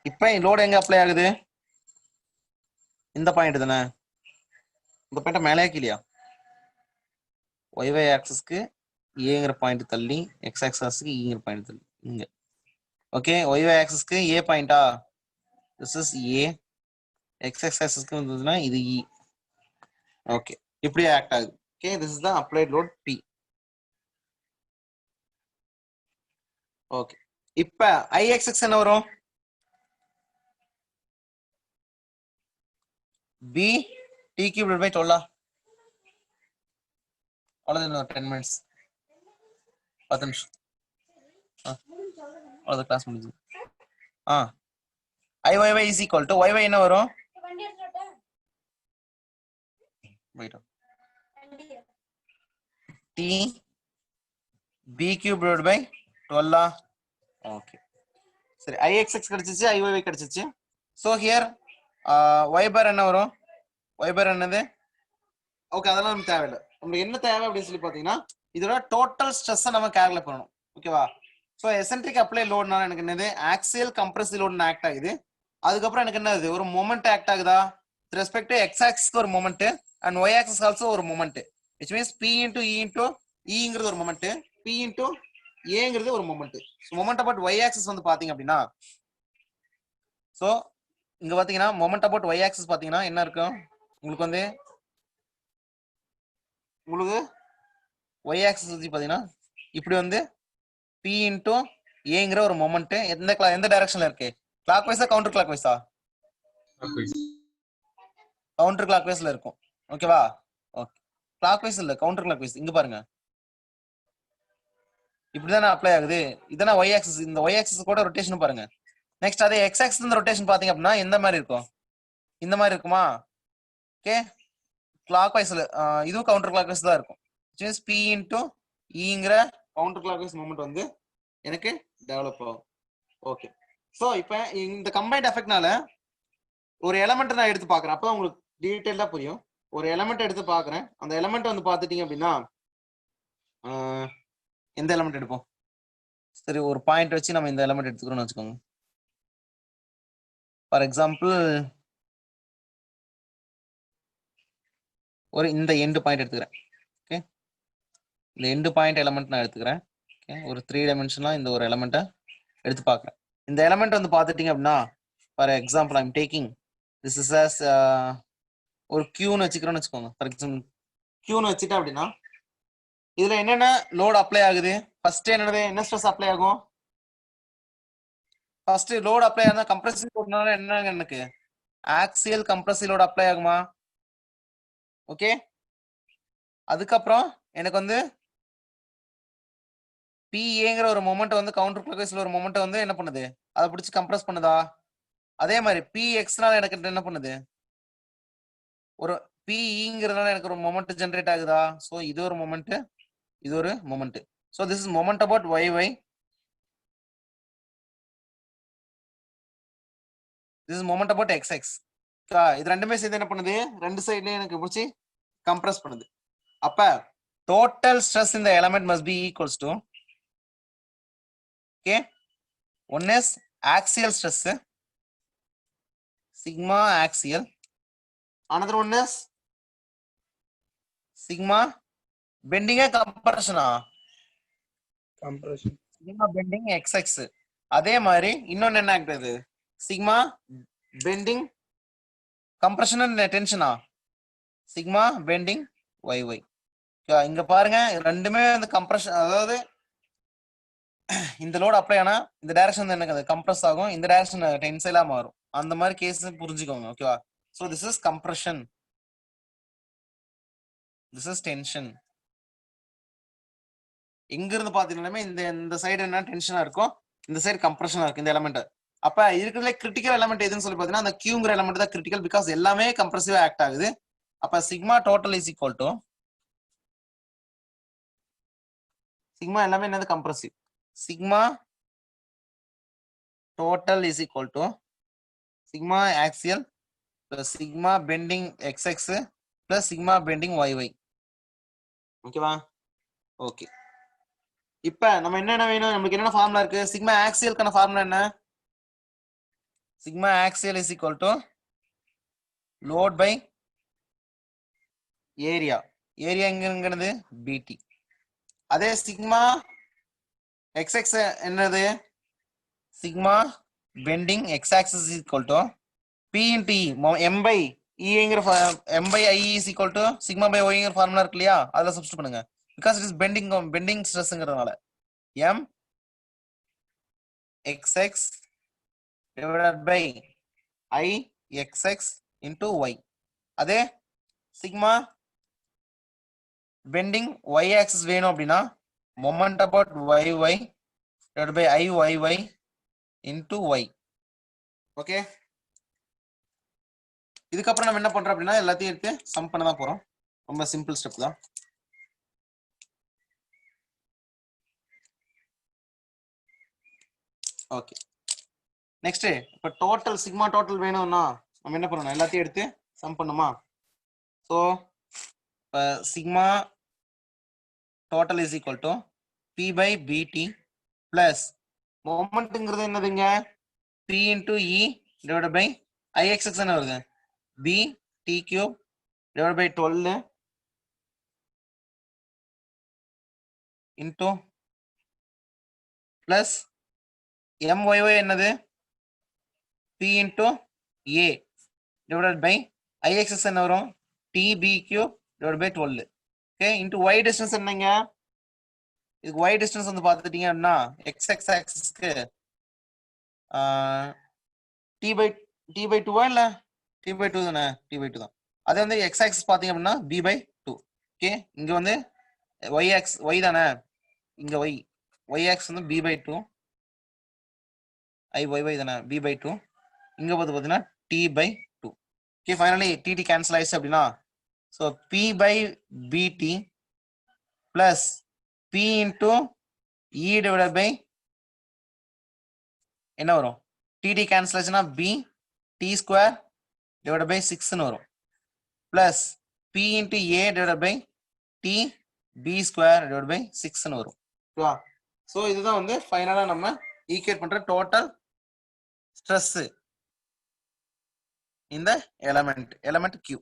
இப்போ லோடு எங்க அப்ளை ஆகுது, இந்த பாயிண்ட் தானே. இந்த பாயிண்ட் மேலே கீழியா, ஒய் ஆக்சஸ்க்கு ஏங்கிற பாயிண்ட் தள்ளி எக்ஸ் ஆக்சஸ்க்கு ஈங்கிற பாயிண்ட் தள்ளி இங்க. ஓகே, ஒய் ஆக்சஸ்க்கு ஏ பாயிண்டா, திஸ் இஸ் ஏ. எக்ஸ் ஆக்சஸ்க்கு வந்ததுன்னா இது இ. ஓகே, இப்படி ஆக்ட் ஆகுது. Okay, this is the applied load B. Okay, இப்ப ஐஎக்ஸ்எக்ஸ் என்ன வரும், பி டி கியூப் பை 12. அவ்வளவுதான், 10 மினிட்ஸ் 10 நிமிஷம் அவ்வளவுதான், கிளாஸ் முடிஞ்சு. IY is equal to Y என்ன வரும், t b cube divided by 12. Okay. சரி ixx கிடைச்சிச்சு iyy கிடைச்சிச்சு. So here y bar என்ன வரும்? y bar என்னது? ஓகே அதெல்லாம் நமக்கு தேவையில்லை. நமக்கு என்ன தேவை அப்படின்னு சொல்லி பாத்தீங்கன்னா இதோட டோட்டல் ஸ்ட்ரெஸ் நம்ம கால்குலேட் பண்ணணும். ஓகேவா? ஸோ எசென்ட்ரிக் அப்ளை லோட்னால எனக்கு என்னது ஆக்சியல் கம்ப்ரசிவ் லோட்னு ஆக்ட் ஆகுது. அதுக்கப்புறம் எனக்கு என்னது ஒரு மொமெண்ட் ஆக்ட் ஆகுதா வித் ரெஸ்பெக்ட் டு எக்ஸ் ஆக்சிஸ்க்கு ஒரு moment and Y axis also ஒரு moment which means P into E into இங்கிறது ஒரு மொமெண்ட் பி இன்டூ ஏங்கிறது ஒரு moment. Moment about Y axis வந்து பாத்தீங்க அப்படின்னா ஸோ இங்க பாத்தீங்கன்னா மொமெண்ட் அபவுட் ஒய் ஆக்சிஸ் பாத்தீங்கன்னா என்ன இருக்கும் உங்களுக்கு வந்து உங்களுக்கு ஒய் ஆக்சிஸ் வச்சு பாத்தீங்கன்னா இப்படி வந்து பி இன்டூ ஏங்கிற ஒரு மொமெண்ட் எந்த டைரக்ஷன்ல இருக்கு கிளாக் வைஸா கவுண்டர் கிளாக் வைஸா கவுண்டர் கிளாக் வைஸ்ல இருக்கும். ஓகேவா? ஓகே கிளாக் வைஸ் இல்ல கவுண்டர் கிளாக் வைஸ். இங்க பாருங்க இப்படிதானே அப்ளை ஆகுது. இதான ஒய் ஆக்சிஸ். இந்த ஒய் ஆக்சிஸ் கூட ரொட்டேஷன் பாருங்க. நெக்ஸ்ட் அதே எக்ஸ் ஆக்சிஸ் இந்த ரொட்டேஷன் பாத்தீங்க அப்படின்னா எந்த மாதிரி இருக்கும்? இந்த மாதிரி இருக்குமா? ஓகே கிளாக் வைஸ்ல இதுவும் கவுண்டர் கிளாக் வைஸ் தான் இருக்கும். பி இன்டூ இங்கிற கவுண்டர் கிளாக் வைஸ் மூமெண்ட் வந்து எனக்கு டெவலப் ஆகும். ஓகே ஸோ இப்போ இந்த கம்பைன்ட் எஃபெக்ட்னால ஒரு எலமெண்ட் நான் எடுத்து பார்க்குறேன். அப்போ உங்களுக்கு டீட்டெயிலாக புரியும். ஒரு எலமெண்ட் எடுத்து பார்க்குறேன். அந்த எலமெண்ட் வந்து பார்த்துட்டீங்க அப்படின்னா எந்த எலமெண்ட் எடுப்போம்? சரி ஒரு பாயிண்ட் வச்சு நம்ம இந்த எலமெண்ட் எடுத்துக்கிறோம்னு வச்சுக்கோங்க. ஃபார் எக்ஸாம்பிள் ஒரு இந்த எண்டு பாயிண்ட் எடுத்துக்கிறேன். ஓகே இந்த எண்டு பாயிண்ட் எலமெண்ட் நான் எடுத்துக்கிறேன். ஓகே ஒரு 3 டைமென்ஷனாக இந்த ஒரு எலமெண்ட்டை எடுத்து பார்க்குறேன். இந்த எலமெண்ட் வந்து பார்த்துட்டீங்க அப்படின்னா for example I'm taking this is as ஒரு கியூன்னு வச்சுக்கிறோன்னு வச்சுக்கோங்க. ஃபார் எக்ஸாம்பிள் கியூன்னு வச்சுட்டேன் அப்படின்னா இதுல என்னென்ன லோட் அப்ளை ஆகுது? ஃபர்ஸ்ட் என்னது என்ன ஸ்ட்ரெஸ் அப்ளை ஆகும்? ஃபர்ஸ்ட் லோட் அப்ளை ஆனா கம்ப்ரசிவ் லோட்னால என்ன எனக்கு ஆக்சியல் கம்ப்ரசிவ் லோட் அப்ளை ஆகுமா? ஓகே அதுக்கப்புறம் எனக்கு வந்து பிஏங்கிற ஒரு மொமெண்ட் வந்து கவுண்டர் கிளாக் வைஸ்ல ஒரு மொமெண்ட் வந்து என்ன பண்ணுது? அதை பிடிச்சி கம்ப்ரஸ் பண்ணுதா? அதே மாதிரி பி எக்ஸ்னால எனக்கு என்ன பண்ணுது? ஒரு பிங்கிறதுனால எனக்கு ஒரு மொமெண்ட் ஜெனரேட் ஆகுதா? ஸோ இது ஒரு மொமெண்ட் இது ஒரு moment. So this is moment about Y Y. This is moment about X X. இது ரெண்டுமே சேர்ந்து என்ன பண்ணுது? ரெண்டு சைட்லயும் எனக்கு பிடிச்சி கம்ப்ரஸ் பண்ணுது. அப்ப டோட்டல் ஸ்ட்ரெஸ் இந்த element must be equals to okay one is axial stress sigma axial, another one is sigma bending a compression sigma bending xx. அதே மாதிரி இன்னொன்னு என்ன ஆகுது? sigma bending compression and tension sigma bending yy. இங்க பாருங்க ரெண்டுமே இந்த கம்ப்ரஷன், அதாவது இந்த லோட் அப்ளை ஆனா இந்த டைரக்ஷன் எனக்கு அது கம்ப்ரஸ் ஆகும், இந்த டைரக்ஷன் டென்சைலா மாறும். அந்த மாதிரி கேஸ் புரிஞ்சுக்கோங்க. ஓகேவா? So this is compression, this is tension. எங்க இருந்து பாத்தீங்கன்னாலுமே இந்த சைடு என்ன டென்ஷனா இருக்கும், இந்த சைடு கம்ப்ரஷனா இருக்கு இந்த எலமெண்ட். அப்ப இருக்கிறதுல கிரிட்டிக்கல் எலமெண்ட் எதுன்னு சொல்லி பாத்தீங்கன்னா அந்த கியூங்கிற எலமெண்ட் தான் கிரிட்டிக்கல், பிகாஸ் எல்லாமே கம்ப்ரசிவா ஆக்ட் ஆகுது. அப்ப sigma total is equal to sigma எல்லாமே என்னது compressive. sigma total is equal to sigma axial plus sigma bending xx plus sigma bending yy. ஓகேவா? ஓகே இப்ப நம்ம என்னென்ன வேணும், நமக்கு என்னென்ன ஃபார்முலா இருக்கு? சிக்மா ஆக்சியலுக்கான ஃபார்முலா என்ன? Sigma axial is equal to load by area. Area எங்கிறது பிடி. அதே சிக்மா xx என்னது? Sigma bending x axis is equal to p into e m by e ங்கிற m by i is equal to sigma by y ங்கிற formula இருக்கு இல்லையா, அதல substitute பண்ணுங்க. because it is bending stressங்கிறதுனால m xx divided by I xx into y. அதே sigma bending y axis வேணும் அப்படின்னா moment about yy divided by Iyy into y. Okay இதுக்கப்புறம் நம்ம என்ன பண்றோம் அப்படின்னா எல்லாத்தையும் எடுத்து சம் பண்ண தான் போறோம். ரொம்ப சிம்பிள் ஸ்டெப் தான். ஓகே நெக்ஸ்ட் இப்போ டோட்டல் சிக்மா டோட்டல் வேணும்னா நம்ம என்ன பண்ணணும் எல்லாத்தையும் எடுத்து சம் பண்ணுமா ஸோ இப்போ sigma total is equal to P by BD plus மொமெண்ட்டுங்கிறது என்னதுங்க P into E divide by IXX என்ன வருது P D cube divide by 12 into plus MYY என்னது P into A divided by IXX என்ன வரும் TB cube divided by 12 okay into Y distance என்னங்க இதுக்கு Y distance வந்து பார்த்துட்டீங்க அப்படின்னா XX axis க்கு T by 2 இல்ல T by 2 தானே T by 2 தான் அதே வந்து X axis பாத்தீங்க அப்படின்னா B by 2 okay இங்க வந்து Y தானே இங்க Y axis வந்து B by 2 IYY தானே B by 2 இங்க பாத்தீங்கன்னா T by 2 okay finally TT cancel ஆயிடுச்சு அப்படின்னா so P by BT plus P into E divided by என்ன வரும் TT cancel ஆச்சுன்னா B T square divided by 6 ன்னு வரும் plus P into A divided by T B square divided by 6 ன்னு வரும் ஓகேவா so இதுதான் வந்து ஃபைனலா நம்ம ஈக்குவேட் பண்ற total stress in the element Q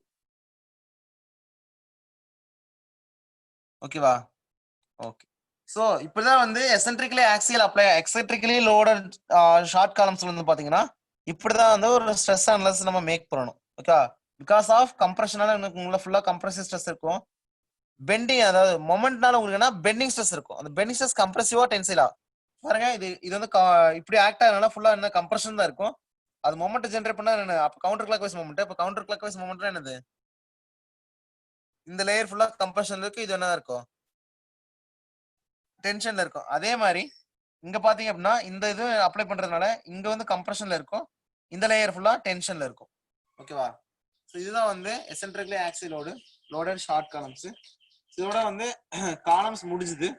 ஓகேவா ஓகே சோ இப்பதான் வந்து எசென்ட்ரிக்கலி ஆக்சியல் அப்ளை எக்ஸென்ட்ரிக்கலி லோடட் ஷார்ட் காலம்ஸ்ல வந்து பாத்தீங்கன்னா இப்படிதான் வந்து ஒரு ஸ்ட்ரெஸ் அனலைசிஸ் நம்ம மேக் பண்ணணும் ஓகே பிகாஸ் ஆஃப் கம்ப்ரஷனால உங்களுக்கு ஃபுல்லா கம்ப்ரசிவ் ஸ்ட்ரெஸ் இருக்கும் பெண்டிங் அதாவது மொமெண்ட்னால உங்களுக்கு பெண்டிங் ஸ்ட்ரெஸ் இருக்கும் அந்த பெண்டிங் ஸ்ட்ரெஸ் கம்ப்ரசிவா டென்சிலா பாருங்க இது வந்து இப்படி ஆக்ட் ஆகறதுனால ஃபுல்லா என்ன கம்ப்ரஷன் தான் இருக்கும் அது மொமெண்ட் ஜெனரேட் பண்ணா என்ன அப்ப கவுண்டர் கிளாக் வைஸ் மொமெண்ட் அப்ப கவுண்டர் கிளாக் வைஸ் மொமெண்ட் என்னது இந்த லேயர் ஃபுல்லா கம்ப்ரஷன்ல இருக்கு இது என்னதா இருக்கும் டென்ஷன்ல இருக்கும் அதே மாதிரி இங்க பாத்தீங்க அப்படின்னா இந்த இது அப்ளை பண்றதுனால இங்க வந்து கம்ப்ரஷன்ல இருக்கும் இந்த லேயர் ஃபுல்லா டென்ஷன்ல இருக்கும் ஓகேவா சோ இதுதான் வந்து எசென்ட்ரிக்கலி ஆக்சியல் லோடட் ஷார்ட் காலம்ஸ் இதோட வந்து காலம்ஸ் முடிஞ்சுது